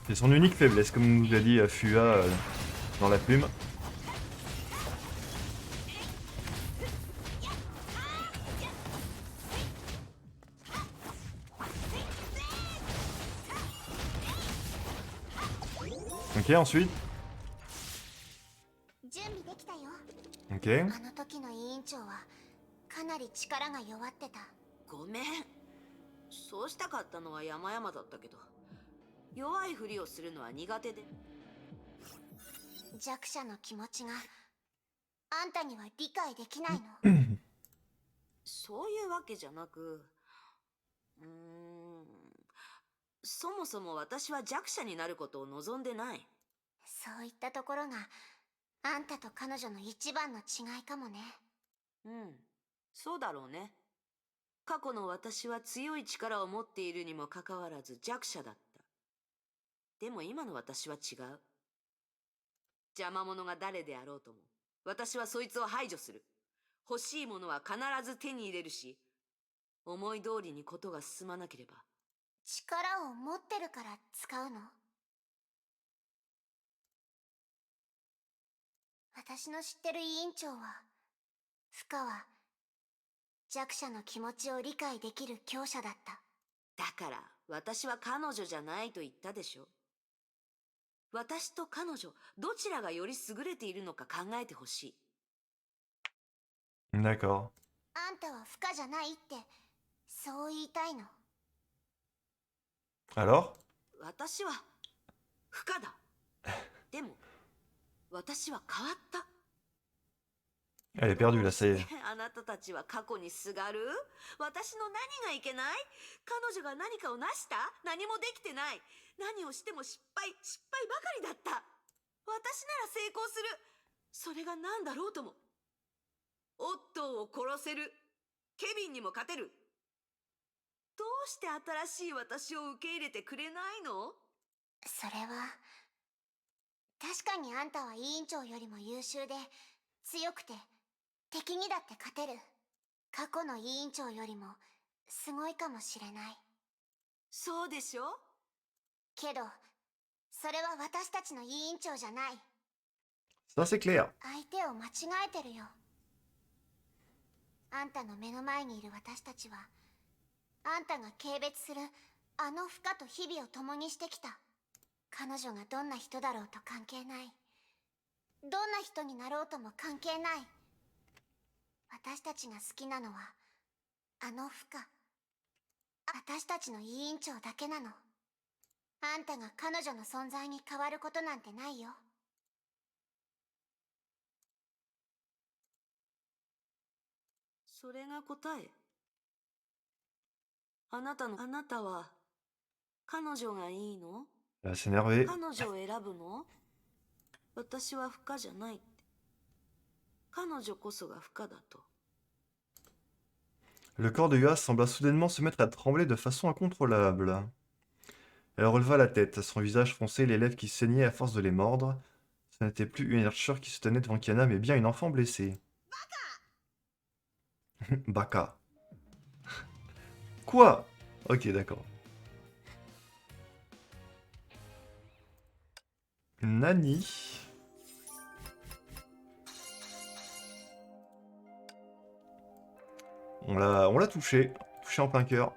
C'est son unique faiblesse, comme nous a dit Fua dans la plume. Ok, ensuite. 準備できたよ。 Ok. あの時の委員長はかなり力が弱ってた。ごめん。そうしたかったのは山々だったけど、弱いふりをするのは苦手で。弱者の気持ちがあんたには理解できないの。そういうわけじゃなく、そもそも私は弱者になることを望んでない。そういったところがあんたと彼女の一番の違いかもね。うん、そうだろうね。過去の私は強い力を持っているにもかかわらず弱者だった。でも今の私は違う。邪魔者が誰であろうとも、私はそいつを排除する。欲しいものは必ず手に入れるし、思い通りにことが進まなければ。力を持ってるから使うの？私の知ってる委員長は、フカは弱者の気持ちを理解できる強者だった。だから私は彼女じゃないと言ったでしょ。私と彼女、どちらがより優れているのか考えてほしい。D'accord. あんたはフカじゃないって、そう言いたいの？ Alors? 私は不可だ。でも私は変わった。Elle est perdue là, ça y est. あなたたちは過去にすがる？私の何がいけない？彼女が何かを成した？何もできてない。何をしても失敗ばかりだった。私なら成功する。それが何だろうとも。オットーを殺せる。ケビンにも勝てる。どうして新しい私を受け入れてくれないの？それは、確かにあんたは委員長よりも優秀で強くて敵にだって勝てる。過去の委員長よりもすごいかもしれない。そうでしょ？けどそれは私たちの委員長じゃない。 Ça, c'est clair. 相手を間違えてるよ。あんたの目の前にいる私たちは、あんたが軽蔑するあの負荷と日々を共にしてきた。彼女がどんな人だろうと関係ない。どんな人になろうとも関係ない。私たちが好きなのはあのフカ、私たちの委員長だけなの。あんたが彼女の存在に変わることなんてないよ。それが答え。あなたは彼女がいいの？ Elle va s'énerver. 彼女を選ぶの？私は不可じゃないって。彼女こそが不可だと。Le corps de Yua sembla soudainement se mettre à trembler de façon incontrôlable. Elle releva la tête, son visage foncé, les lèvres qui saignaient à force de les mordre. Ce n'était plus une Archer qui se tenait devant Kiana, mais bien une enfant blessée. Baka. Quoi? Ok, d'accord. Nani? On l'a touché. Touché en plein cœur.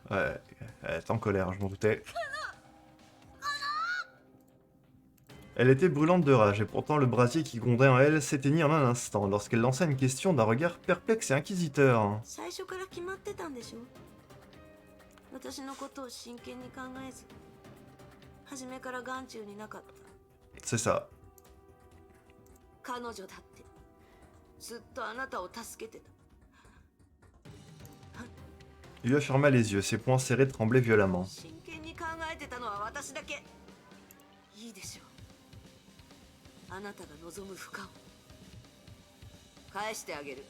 Ouais, elle est en colère, je m'en doutais. Elle était brûlante de rage, et pourtant le brasier qui grondait en elle s'éteignit en un instant, lorsqu'elle lança une question d'un regard perplexe et inquisiteur. 最初から決まってたんでしょ？私のことを真剣に考えず、初めから眼中になかった。C'est ça. 彼女だってずっとあなたを助けてた。Yua ferma les yeux, ses poings serrés tremblaient violemment. 真剣に考えてたのは私だけ。いいでしょう。あなたが望む負荷を返してあげる。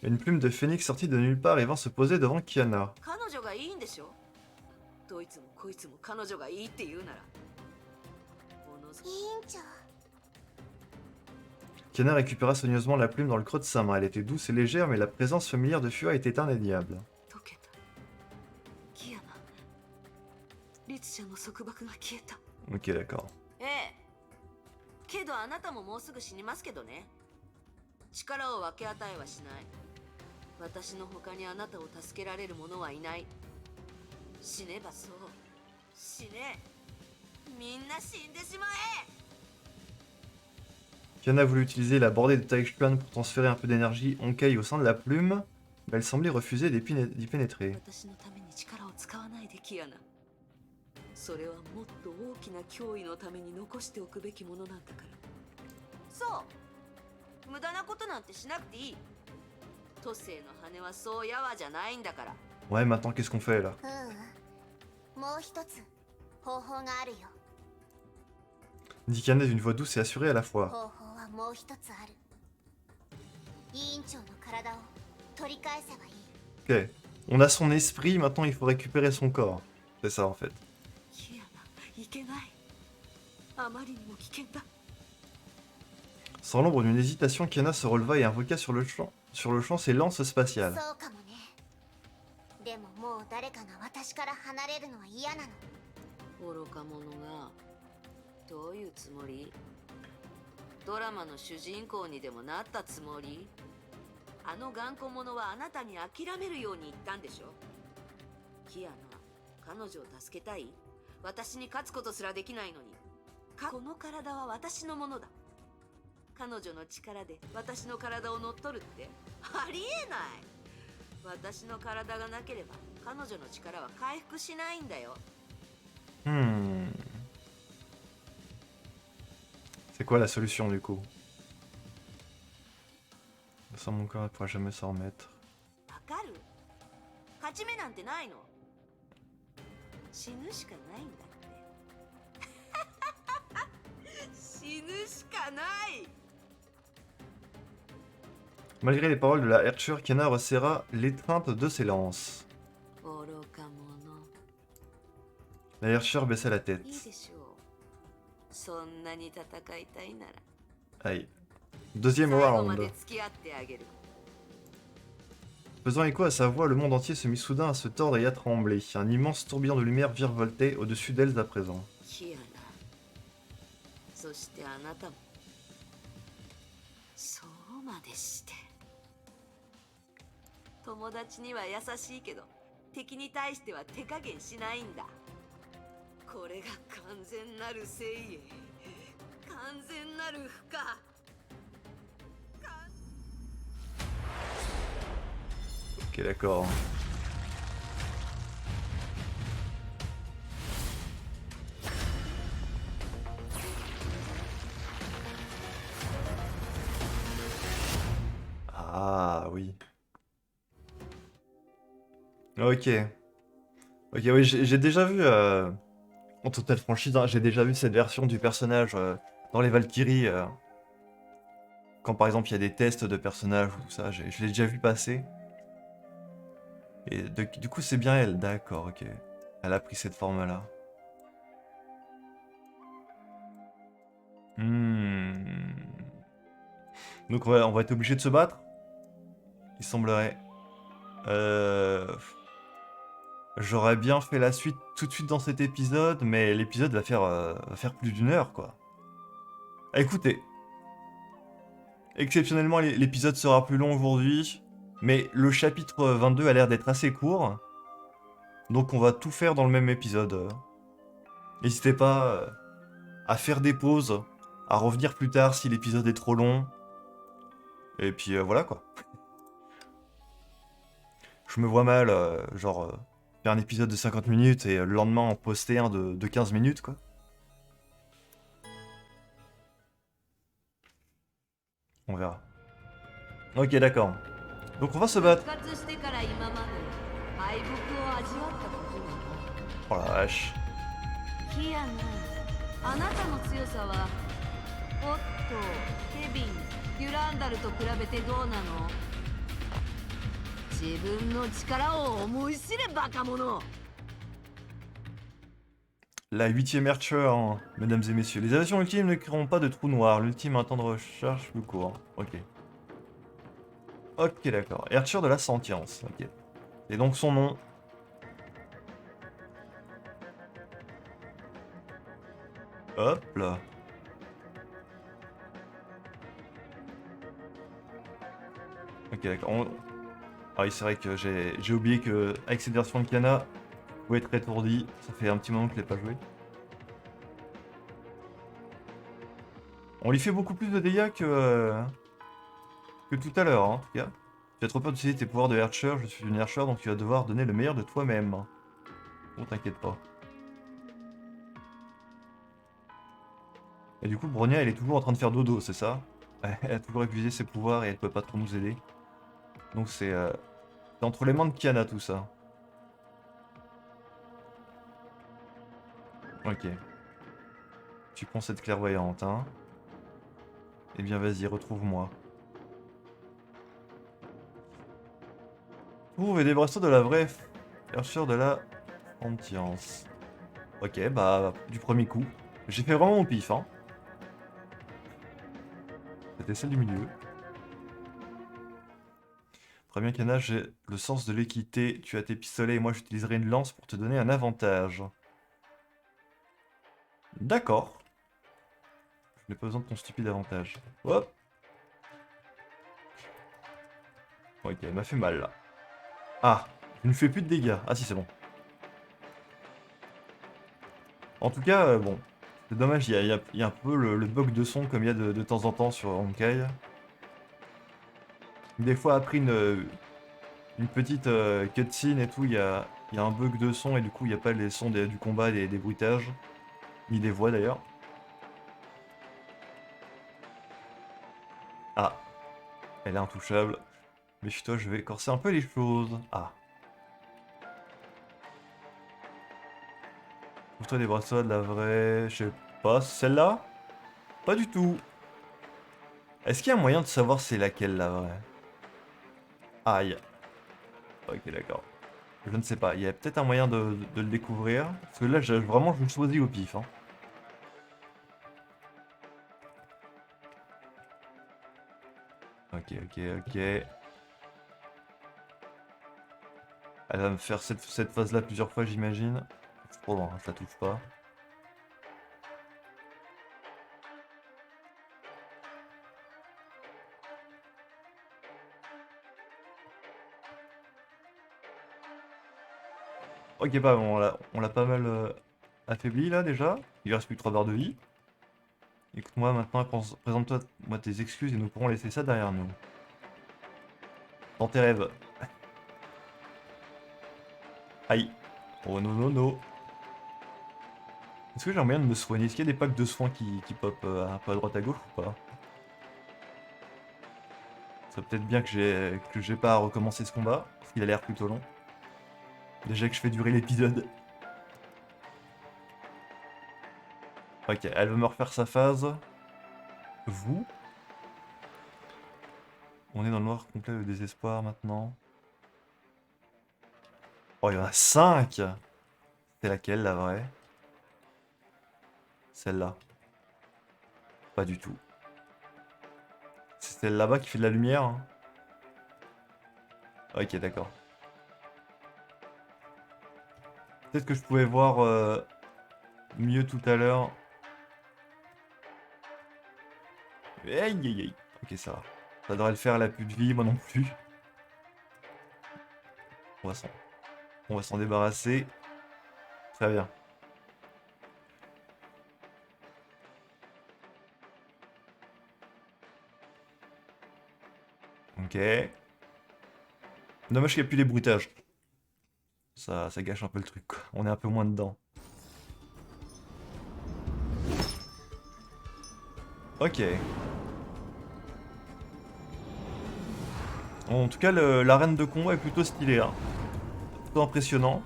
Une plume de phénix sortit de nulle part et vint se poser devant Kiana. 彼女がいいんでしょ？どいつもこいつも彼女がいいって言うなら。委員長。 Kiana récupéra soigneusement la plume dans le creux de sa main. Elle était douce et légère, mais la présence familière de Fua était indéniable. 溶けた。キアナ。律者の束縛が消えた。 Ok, d'accord. ええ。けどあなたももうすぐ死にますけどね。力を分け与えはしない。私の他にあなたを助けられる者はいない。死ねばそう。死ね。みんな死んでしまえ。 Kiana voulut utiliser la bordée de Taichuan pour transférer un peu d'énergie Honkai au sein de la plume, mais elle semblait refuser d'y pénétrer. 私のために力を使わないでキアナ。それはもっと大きな脅威のために残しておくべきものなんだから。そう無駄なことなんてしなくていい。都政の羽はそうやわじゃないんだから。 Ouais, maintenant qu'est-ce qu'on fait là? もう一つ方法があるよ。 dit Kiana d'une voix douce et assurée à la fois. 方法はもう一つある。委員長の体を取り返せばいい。 Ok. On a son esprit, maintenant il faut récupérer son corps. C'est ça en fait. キアナ、いけない。あまりにも危険だ。 Sans l'ombre d'une hésitation, Kiana se releva et invoqua sur le champ ses lances spatiales. そうかもね。でももう誰かが私から離れるのは嫌なの。愚か者がどういうつもり？ドラマの主人公にでもなったつもり？あの頑固者はあなたに諦めるように言ったんでしょ？キアナ、彼女を助けたい？私に勝つことすらできないのに。この体は私のものだ。彼女の力で私の体を乗っ取るってありえない。私の体がなければ彼女の力は回復しないんだよ。 C'est quoi la solution du coup? Sans mon corps, elle pourra jamais s'en remettre. わかる？勝ち目なんてないの。死ぬしかないんだって。死ぬしかない。 Malgré les paroles de la Archer, Kiana resserra l'étreinte de ses lances. 愚か者。 La Archer baissa la tête. いいでしょう。そんなに戦いたいなら。 Aïe. Deuxième 最後ま round. で付き合ってあげる。 Faisant écho à sa voix, le monde entier se mit soudain à se tordre et à trembler. Un immense tourbillon de lumière virevoltait au-dessus d'elles à présent. キアナ。そしてあなたも。そうまでして。友達には優しいけど敵に対しては手加減しないんだ。これが完全なる正義、完全なる負荷。Ok, d'accord. Ah oui. Ok. Ok, oui, j'ai déjà vu, en toute franchise, hein, j'ai déjà vu cette version du personnage dans les Valkyries. Quand par exemple il y a des tests de personnages ou tout ça, je l'ai déjà vu passer. Et du coup, c'est bien elle, d'accord, ok. Elle a pris cette forme-là. Hmm. Donc on va être obligé de se battre, il semblerait. Euh... J'aurais bien fait la suite tout de suite dans cet épisode, mais l'épisode va faire plus d'une heure, quoi. Écoutez, exceptionnellement, l'épisode sera plus long aujourd'hui, mais le chapitre 22 a l'air d'être assez court, donc on va tout faire dans le même épisode. N'hésitez pas à faire des pauses, à revenir plus tard si l'épisode est trop long, et puis voilà, quoi. Je me vois mal, faire un épisode de 50 minutes et le lendemain en poster un de 15 minutes, quoi. On verra. Ok, d'accord. Donc on va se 復 battre. 活してから今まで敗北を味わったことがない。 Oh la vache. キアナ、あなたの強さはオット、ケビン、デュランダルと比べてどうなの？自分の力を思い知れバカ者。 La 8ème Archer, hein, mesdames et messieurs. Les avions ultimes ne créeront pas de trou noir. L'ultime un temps de recharge plus court. Ok. Ok, d'accord. Archer de la sentience. Ok. Et donc son nom. Hop là. Ok, d'accord. Ah oui, c'est vrai que j'ai oublié que avec cette version de Kana, vous pouvez être étourdi. Ça fait un petit moment que je l'ai pas joué. On lui fait beaucoup plus de dégâts que tout à l'heure, hein, en tout cas. Tu as trop peur d'utiliser tes pouvoirs de Archer. Je suis une Archer, donc tu vas devoir donner le meilleur de toi-même. Bon, t'inquiète pas. Et du coup, Bronya, elle est toujours en train de faire dodo, c'est ça? Elle a toujours épuisé ses pouvoirs et elle peut pas trop nous aider. Donc c'est entre les mains de Kiana tout ça. Ok. Tu prends cette clairvoyante, hein. Eh bien vas-y, retrouve-moi. Trouve et débarrasse-toi de la vraie Archer de la Sentience. Ok, bah, du premier coup. J'ai fait vraiment mon pif, hein. C'était celle du milieu. Très bien, Kana, j'ai le sens de l'équité. Tu as tes pistolets et moi j'utiliserai une lance pour te donner un avantage. D'accord. Je n'ai pas besoin de ton stupide avantage. Hop. Ok, elle m'a fait mal là. Ah, je ne fais plus de dégâts. Ah si, c'est bon. En tout cas, bon. C'est dommage, il y a un peu le bug de son comme il y a de temps en temps sur Honkai. Des fois, après une petite cutscene et tout, il y a un bug de son et du coup, il n'y a pas les sons du combat, des bruitages. Ni des voix d'ailleurs. Ah, elle est intouchable. Méfie-toi, je vais corser un peu les choses. Ah. Trouve-toi des bracelets de la vraie... Je sais pas, celle-là? Pas du tout. Est-ce qu'il y a un moyen de savoir c'est laquelle la vraie? Aïe. Ok, d'accord. Je ne sais pas. Il y a peut-être un moyen de le découvrir. Parce que là, vraiment, je le choisis au pif. Hein. Ok, ok, ok. Elle va me faire cette phase-là plusieurs fois, j'imagine. C'est trop loin, je la touche pas. Ok, bah on l'a pas mal affaibli là déjà. Il reste plus que 3 barres de vie. Écoute-moi maintenant, présente-toi moi tes excuses et nous pourrons laisser ça derrière nous. Dans tes rêves. Aïe. Oh non non non. Est-ce que j'ai moyen de me soigner? Est-ce qu'il y a des packs de soins qui pop un peu à droite à gauche ou pas? Ça serait peut-être bien que j'ai pas à recommencer ce combat, parce qu'il a l'air plutôt long. Déjà que je fais durer l'épisode. Ok, elle veut me refaire sa phase. Vous? On est dans le noir complet, le désespoir maintenant. Oh, il y en a 5. C'est laquelle la vraie? Celle-là. Pas du tout. C'est celle là-bas qui fait de la lumière, hein. Ok, d'accord. Peut-être que je pouvais voir mieux tout à l'heure. Aïe aïe aïe. Ok, ça va. Ça devrait le faire, elle a plus de vie, moi non plus. On va s'en on va s'en débarrasser. Très bien. Ok. Dommage qu'il n'y a plus les bruitages. Ça gâche un peu le truc, quoi. On est un peu moins dedans. Ok. En tout cas, l'arène de combat est plutôt stylée, hein. Plutôt impressionnant.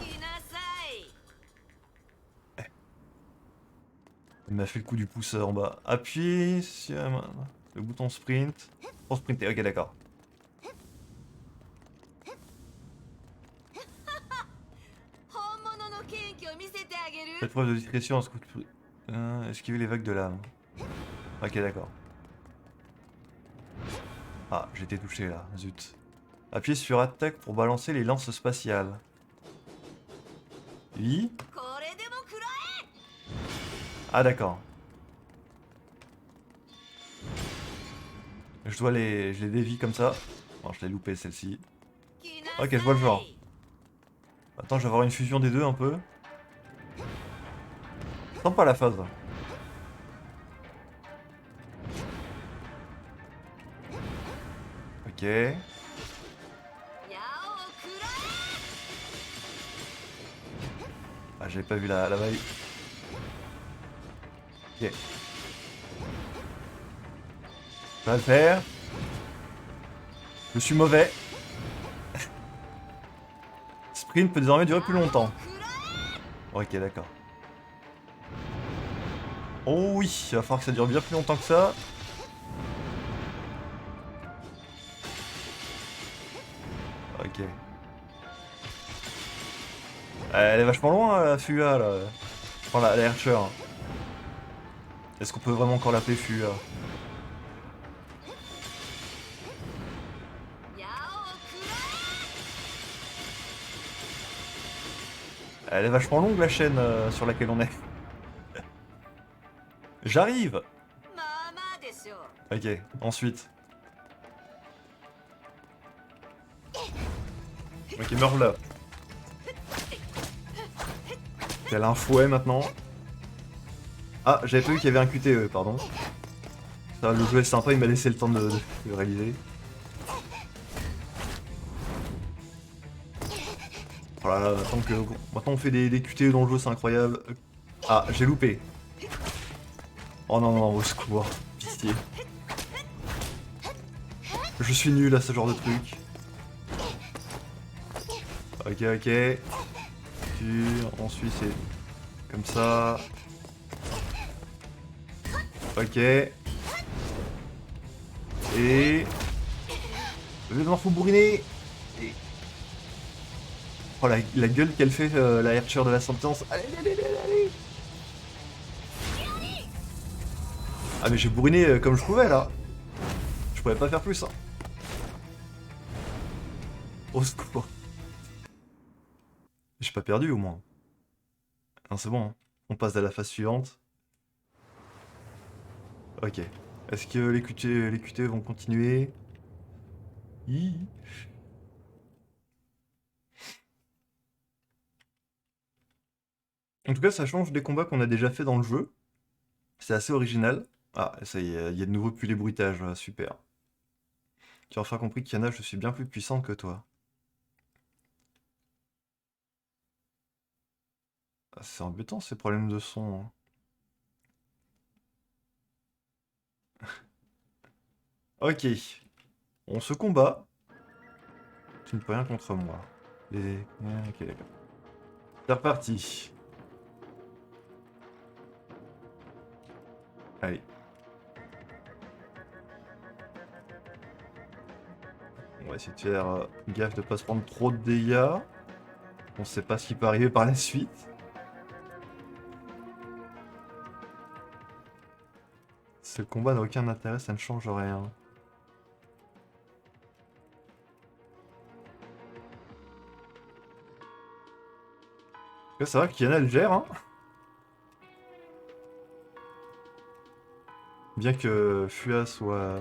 来なさい。 Elle m'a fait le coup du pouce en bas. Appuyez sur le bouton sprint. Pour sprinter, ok d'accord. 本物の剣気を見せてあげる。 Faites preuve de discrétion en scout. Esquivez les vagues de lame. Ok d'accord. Ah, j'ai été touché là, zut. Appuyez sur attaque pour balancer les lances spatiales. Oui. これでも食らえ。 Ah d'accord. Je les dévie comme ça. Bon, je l'ai loupé celle-ci. 来なさい。 Ok, je vois le genre. Attends, je vais avoir une fusion des deux un peu. Sens pas la phase. Ok. 矢を食らえ。 Ah, j'avais pas vu la vague. Ok. Ça va le faire. Je suis mauvais. Sprint peut désormais durer plus longtemps. 食らえ。 Ok, d'accord. Oh oui, il va falloir que ça dure bien plus longtemps que ça. Ok. Elle est vachement loin, la Fua, là. Enfin, la Archer. Est-ce qu'on peut vraiment encore l'appeler Fua? 矢を食らえ。 Elle est vachement longue, la chaîne sur laquelle on est. J'arrive! まあまあでしょう。 Ok, ensuite. Ok, meurs là. Elle a un fouet maintenant. Ah, j'avais pas vu qu'il y avait un QTE, pardon. Ça, le jeu est sympa, il m'a laissé le temps de le réaliser. Voilà, maintenant on fait des QTE dans le jeu, c'est incroyable. Ah, j'ai loupé. Oh non, non, au secours. Pitié. Je suis nul à ce genre de truc. Ok, ok. Ensuite c'est comme ça. Ok. Et... Le morceau bourriné. Et... Oh la gueule qu'elle fait, la Archer de la sentence. Allez, allez, allez, allez. Ah mais j'ai bourriné comme je pouvais là. Je pouvais pas faire plus. Hein. Au secours. J'ai pas perdu au moins. Non c'est bon, hein. On passe à la phase suivante. Ok. Est-ce que les QT vont continuer? En tout cas, ça change des combats qu'on a déjà fait dans le jeu. C'est assez original. Ah, ça y est, il y a de nouveau plus les bruitages, voilà, super. Tu as enfin compris qu'Yana, je suis bien plus puissante que toi. Ah, c'est embêtant ces problèmes de son, hein. Ok, on se combat. Tu ne peux rien contre moi. Ok, d'accord. C'est reparti. Allez. On va essayer de faire gaffe de pas se prendre trop de dégâts. On sait pas ce qui peut arriver par la suite. Ce combat n'a aucun intérêt, ça ne change rien. Là, ça va qu'Yana elle gère, hein. Bien que Fua soit...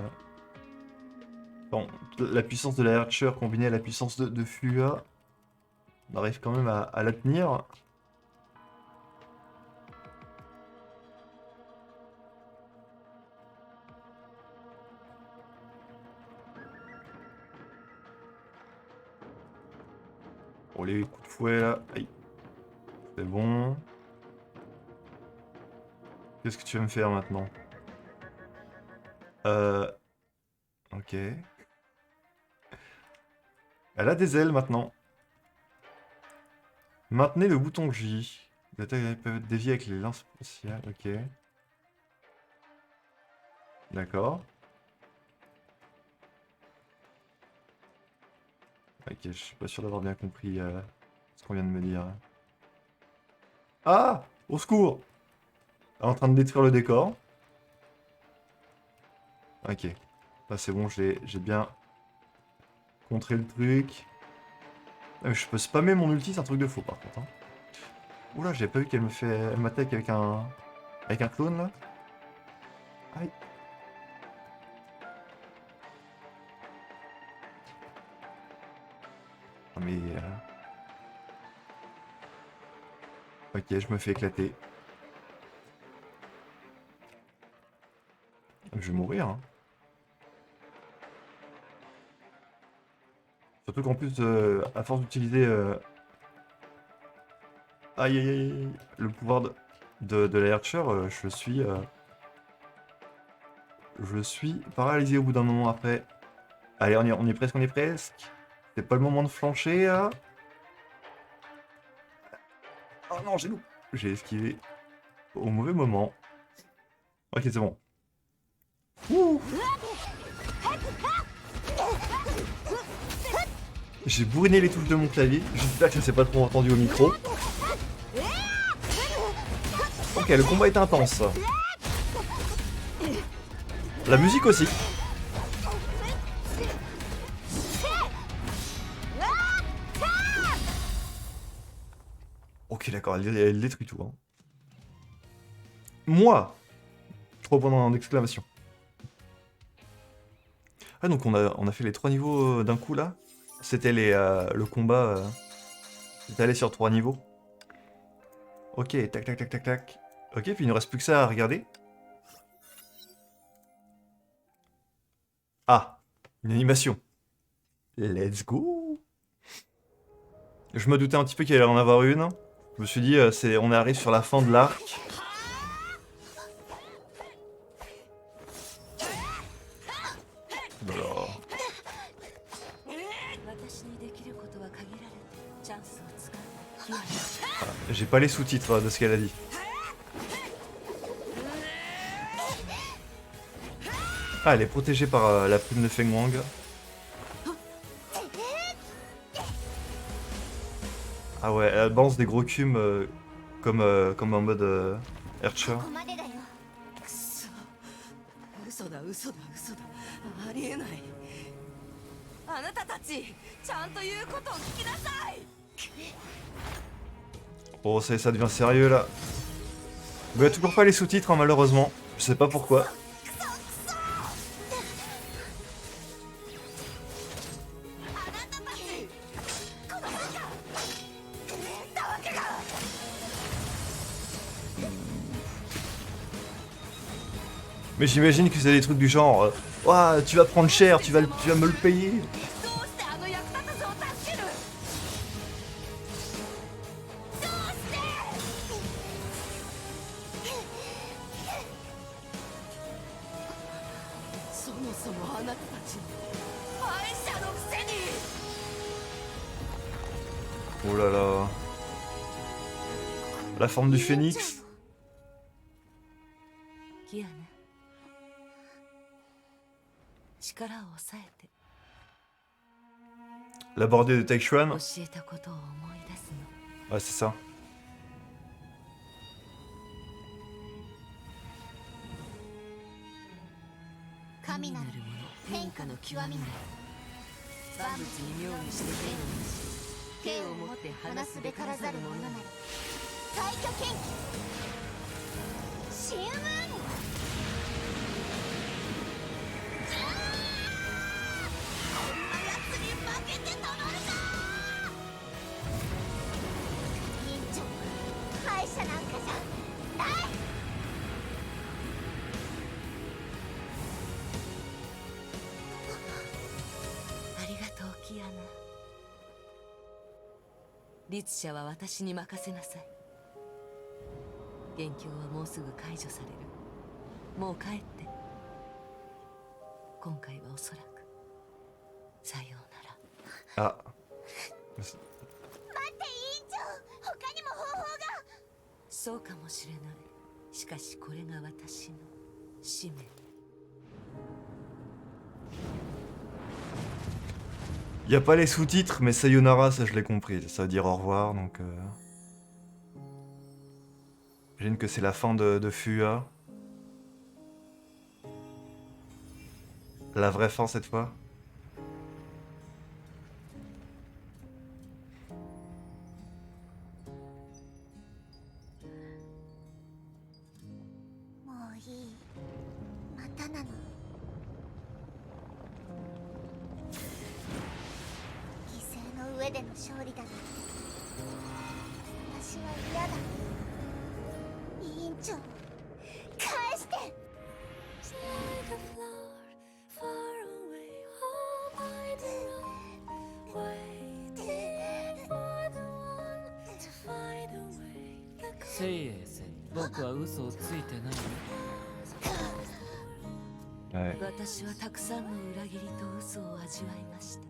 Bon, la puissance de la Archer combinée à la puissance de Fua, on arrive quand même à la tenir. Bon, les coups de fouet là, aïe. C'est bon. Qu'est-ce que tu vas me faire maintenant? Ok. Elle a des ailes maintenant. Maintenez le bouton J. Les attaques peuvent être déviées avec les lances spéciales. Ok. D'accord. Ok, je suis pas sûr d'avoir bien compris ce qu'on vient de me dire. Ah! Au secours! En train de détruire le décor. Ok. Là c'est bon, j'ai bien contré le truc. Ah, mais je peux spammer mon ulti, c'est un truc de faux par contre, hein. Oula, j'avais pas vu qu'elle elle m'attaque avec un... Avec un clone là. Aïe. Ah, mais... Ok, je me fais éclater. Je vais mourir, hein. Surtout qu'en plus, à force d'utiliser... Aïe aïe aïe, le pouvoir de la Archer, je suis paralysé au bout d'un moment après. Allez, on y est presque, on y est presque. C'est pas le moment de flancher, là. Oh non, j'ai loupé. J'ai esquivé au mauvais moment. Ok, c'est bon. Ouh. J'ai bourriné les touches de mon clavier. J'espère que ça s'est pas trop entendu au micro. Ok, le combat est intense. La musique aussi. Ok, d'accord, elle détruit tout, hein. Moi! 3 points d'exclamation. Ah, donc on a fait les 3 niveaux d'un coup, là. C'était le combat... C'était allé sur 3 niveaux. Ok, tac, tac, tac, tac, tac. Ok, puis il ne reste plus que ça à regarder. Ah, une animation. Let's go. Je me doutais un petit peu qu'il allait en avoir une. Je me suis dit, on arrive sur la fin de l'arc. Voilà. Ah, j'ai pas les sous-titres de ce qu'elle a dit. Ah, elle est protégée par la plume de Feng Wang. Ah ouais, elle balance des gros cumes comme en mode Archer. くそ嘘だ嘘だ嘘だありえないあなたたちちゃんと言うことを聞きなさい Oh, ça devient sérieux là. Il y a toujours pas les sous-titres, hein, malheureusement. Je sais pas pourquoi. Mais j'imagine que c'est des trucs du genre ouah, tu vas prendre cher, tu vas me le payer. どうしてあの役立たずを助ける。どうしてそもそもあなたたち敗者のくせに。 Oh là là. La forme du phénix. キアナ、力を抑えて La bordée de Taichuan. 教えたことを思い出すの。 Ouais, c'est ça. 神なるもの変化の極みなり。万物に妙にして剣をなし、剣を持って話すべからざる者なり。退去剣気神雲。こんなやつに負けてたまるか。委員長、敗者なんかじゃない。ありがとうキアナ。律者は私に任せなさい。元凶はもうすぐ解除される。もう帰って。今回はおそらくさようなら。Ah. 待って委員長、他にも方法が。そうかもしれない。しかしこれが私の使命。 Y a pas les sous-titres, mais Sayonara, ça je l'ai compris. Ça veut dire au revoir, donc. J'imagine que c'est la fin de Fua. La vraie fin cette fois. もういい。またなの。犠牲の上での勝利だな。私は嫌だ。委員長、返して。聖英戦、僕は嘘をついてないよ。 Ouais. 私はたくさんの裏切りと嘘を味わいました。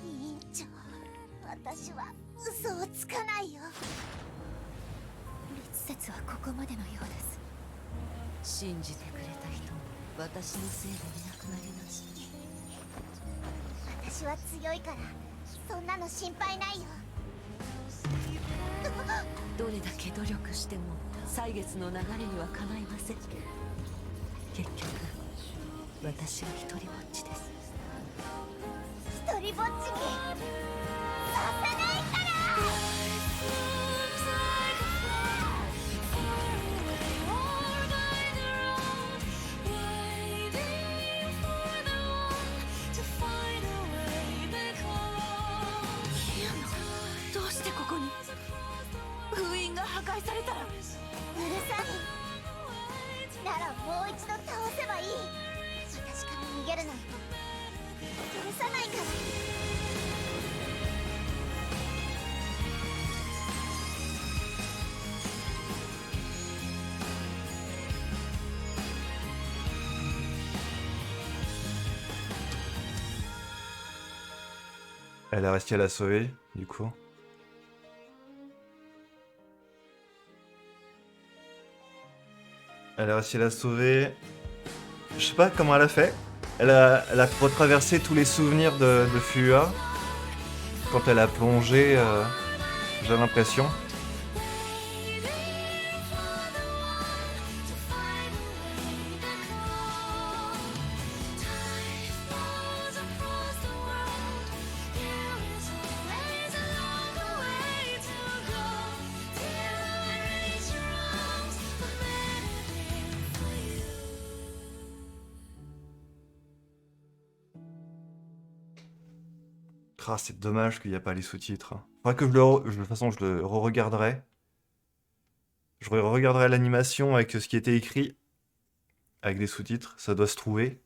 委員長、私は嘘をつかないよ。律説はここまでのようです。信じてくれた人も私のせいでいなくなりました。私は強いからそんなの心配ないよ。どれだけ努力しても歳月の流れにはかないません。結局私は一人ぼっちです。一人ぼっちにさせないから。どうしてここに。封印が破壊されたら。うるさい。ならもう一度倒せばいい。私から逃げるなんて許さないから。 Elle a réussi à la sauver, du coup. Elle a réussi à la sauver. Je sais pas comment elle a fait. Elle a retraversé tous les souvenirs de Fua. Quand elle a plongé, j'ai l'impression. Ah, c'est dommage qu'il n'y a pas les sous-titres. Faudrait que de toute façon, je le re-regarderai. Je regarderai l'animation avec ce qui était écrit, avec des sous-titres, ça doit se trouver.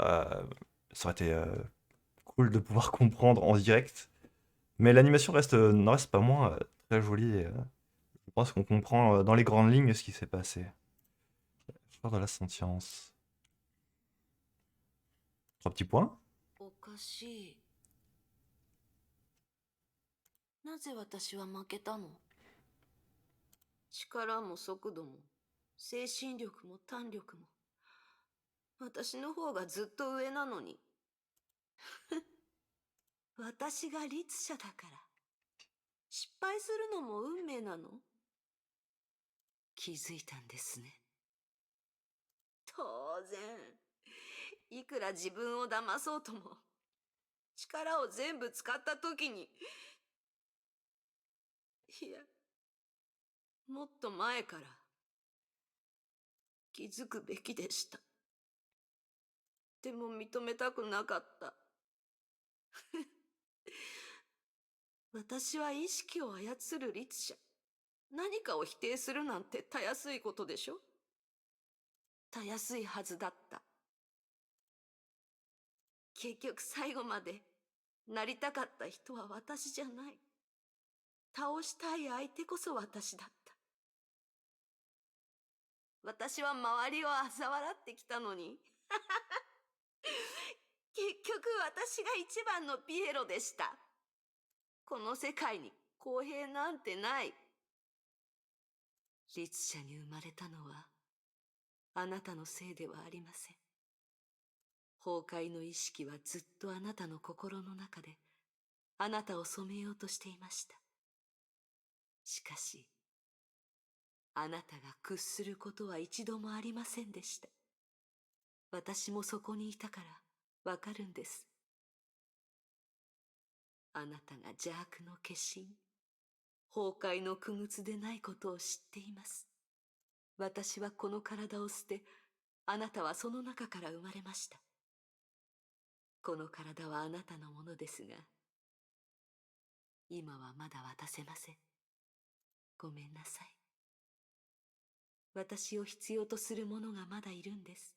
Euh, Ça aurait été cool de pouvoir comprendre en direct. Mais l'animation n'en reste pas moins très jolie. Je pense qu'on comprend dans les grandes lignes ce qui s'est passé. Fleur de la sentience. 3 petits points. おかしい。なぜ私は負けたの？力も速度も、精神力も胆力も、私の方がずっと上なのに。私が律者だから。失敗するのも運命なの？気づいたんですね。当然。いくら自分を騙そうとも、力を全部使った時に、いや、もっと前から気づくべきでした。でも認めたくなかった。私は意識を操る律者。何かを否定するなんてたやすいことでしょ？たやすいはずだった。結局最後までなりたかった人は私じゃない。倒したい相手こそ私だった。私は周りを嘲笑ってきたのに。結局私が一番のピエロでした。この世界に公平なんてない。律者に生まれたのはあなたのせいではありません。崩壊の意識はずっとあなたの心の中であなたを染めようとしていました。しかし、あなたが屈することは一度もありませんでした。私もそこにいたからわかるんです。あなたが邪悪の化身、崩壊の傀儡でないことを知っています。私はこの体を捨て、あなたはその中から生まれました。この体はあなたのものですが、今はまだ渡せません。ごめんなさい。私を必要とする者がまだいるんです。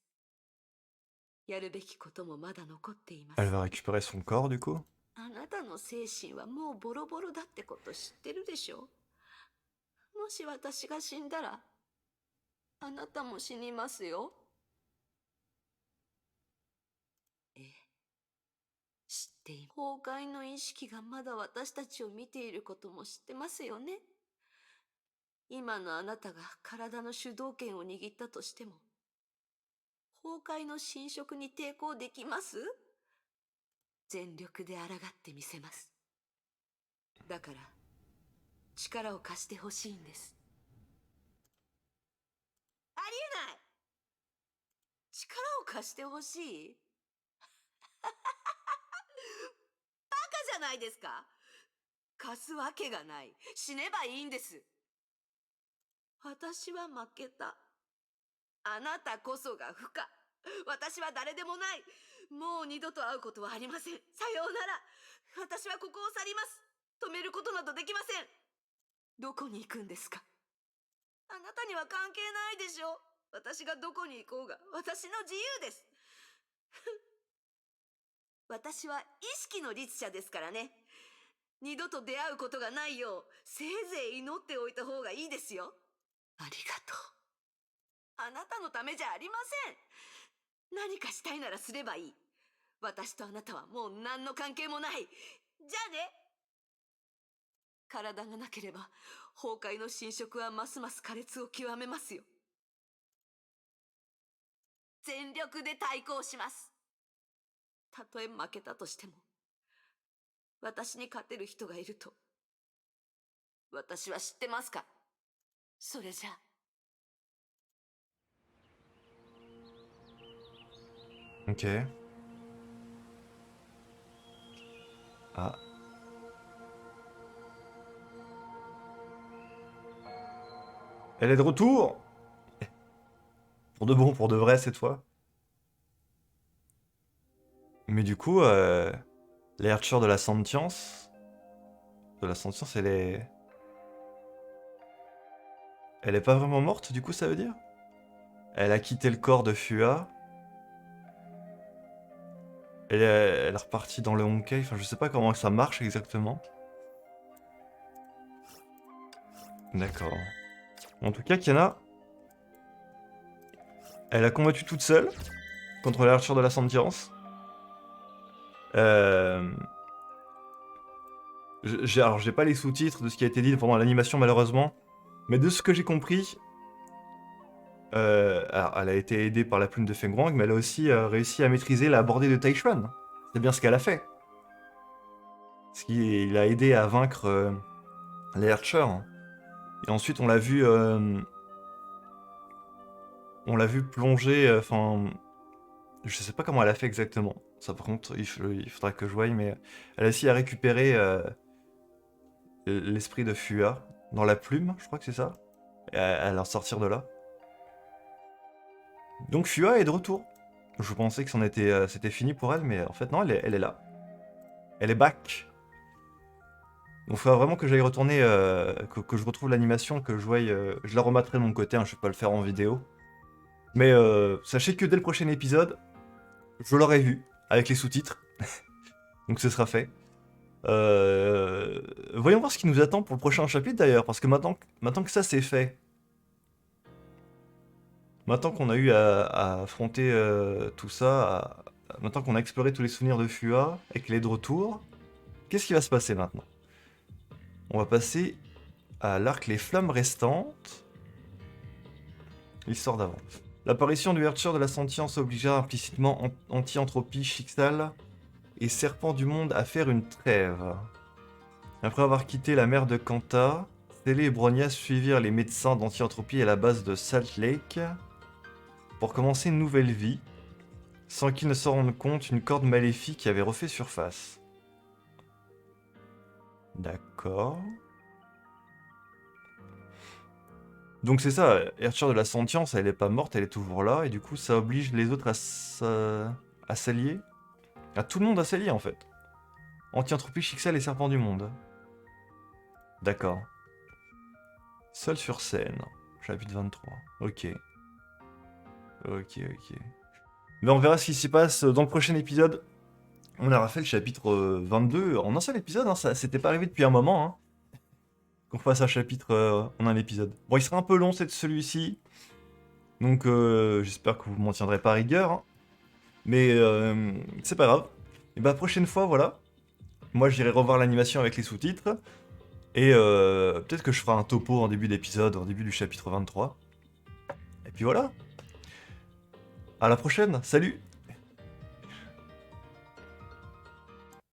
やるべきこともまだ残っています。 Elle va récupérer son corps du coup. あなたの精神はもうボロボロだってこと知ってるでしょ？もし私が死んだら、あなたも死にますよ。ええ、知っています。崩壊の意識がまだ私たちを見ていることも知ってますよね。今のあなたが体の主導権を握ったとしても、崩壊の侵食に抵抗できます？全力で抗ってみせます。だから、力を貸してほしいんです。ありえない！力を貸してほしい？バカじゃないですか！貸すわけがない。死ねばいいんです。私は負けた。あなたこそが不可。私は誰でもない。もう二度と会うことはありません。さようなら。私はここを去ります。止めることなどできません。どこに行くんですか？あなたには関係ないでしょ。私がどこに行こうが私の自由です。私は意識の律者ですからね。二度と出会うことがないよう、せいぜい祈っておいた方がいいですよ。ありがとう。あなたのためじゃありません。何かしたいならすればいい。私とあなたはもう何の関係もない。じゃあね。体がなければ、崩壊の侵食はますます苛烈を極めますよ。全力で対抗します。たとえ負けたとしても、私に勝てる人がいると、私は知ってますか？それじゃあ。Ok. Ah. Elle est de retour! Pour de bon, pour de vrai cette fois. Mais du coup, l'Archer de la Sentience, elle est... Elle est pas vraiment morte, du coup, ça veut dire? Elle a quitté le corps de Fua. Elle est repartie dans le Honkai. Enfin, je sais pas comment ça marche exactement. D'accord. En tout cas, Kiana, elle a combattu toute seule contre l'archer de la sentience. Alors, j'ai pas les sous-titres de ce qui a été dit pendant l'animation, malheureusement. Mais de ce que j'ai compris, alors, elle a été aidée par la plume de Feng Guang, mais elle a aussi réussi à maîtriser la bordée de Taichuan. C'est bien ce qu'elle a fait. Ce qui l'a aidé à vaincre les Archers. Et ensuite, on l'a vu plonger. Enfin, je sais pas comment elle a fait exactement. Ça, par contre, il faudra que je voie, mais elle a réussi à récupérer l'esprit de Fua dans la plume, je crois que c'est ça. Et à en sortir de là. Donc Fua est de retour. Je pensais que c'était fini pour elle, mais en fait non, elle est là. Elle est back. Donc il faudra vraiment que j'aille retourner, que je retrouve l'animation, que je voie, je la rematerai de mon côté, hein, je vais pas le faire en vidéo. Mais sachez que dès le prochain épisode, je l'aurai vu, avec les sous-titres. Donc ce sera fait. Voyons voir ce qui nous attend pour le prochain chapitre d'ailleurs, parce que maintenant que ça c'est fait, maintenant qu'on a eu à affronter tout ça, maintenant qu'on a exploré tous les souvenirs de Fua et qu'elle est de retour, qu'est-ce qui va se passer maintenant? On va passer à l'arc Les Flammes Restantes. L'histoire d'avant. L'apparition du Archer de la Sentience obligea implicitement Anti-Entropie, Shixal et Serpent du Monde à faire une trêve. Après avoir quitté la mer de Kanta, Télé et Bronia suivirent les médecins d'Anti-Entropie à la base de Salt Lake pour commencer une nouvelle vie, sans qu'ils ne s'en rendent compte, une corde maléfique avait refait surface. D'accord. Donc c'est ça, Archer de la Sentience, elle est pas morte, elle est toujours là, et du coup ça oblige les autres à s'allier. À tout le monde à s'allier en fait. Anti-Entropie, Shixal et Serpent du Monde. D'accord. Seul sur scène. Chapitre 23. Ok. Ok. Mais on verra ce qui s'y passe dans le prochain épisode. On aura fait le chapitre 22 en un seul épisode, hein. Ça s'était pas arrivé depuis un moment. Hein. Qu'on fasse un chapitre en un épisode. Bon, il sera un peu long celui-ci. Donc j'espère que vous m'en tiendrez pas rigueur. Hein. Mais c'est pas grave. Et bah prochaine fois, voilà. Moi j'irai revoir l'animation avec les sous-titres. Et peut-être que je ferai un topo en début d'épisode, en début du chapitre 23. Et puis voilà. À la prochaine, salut!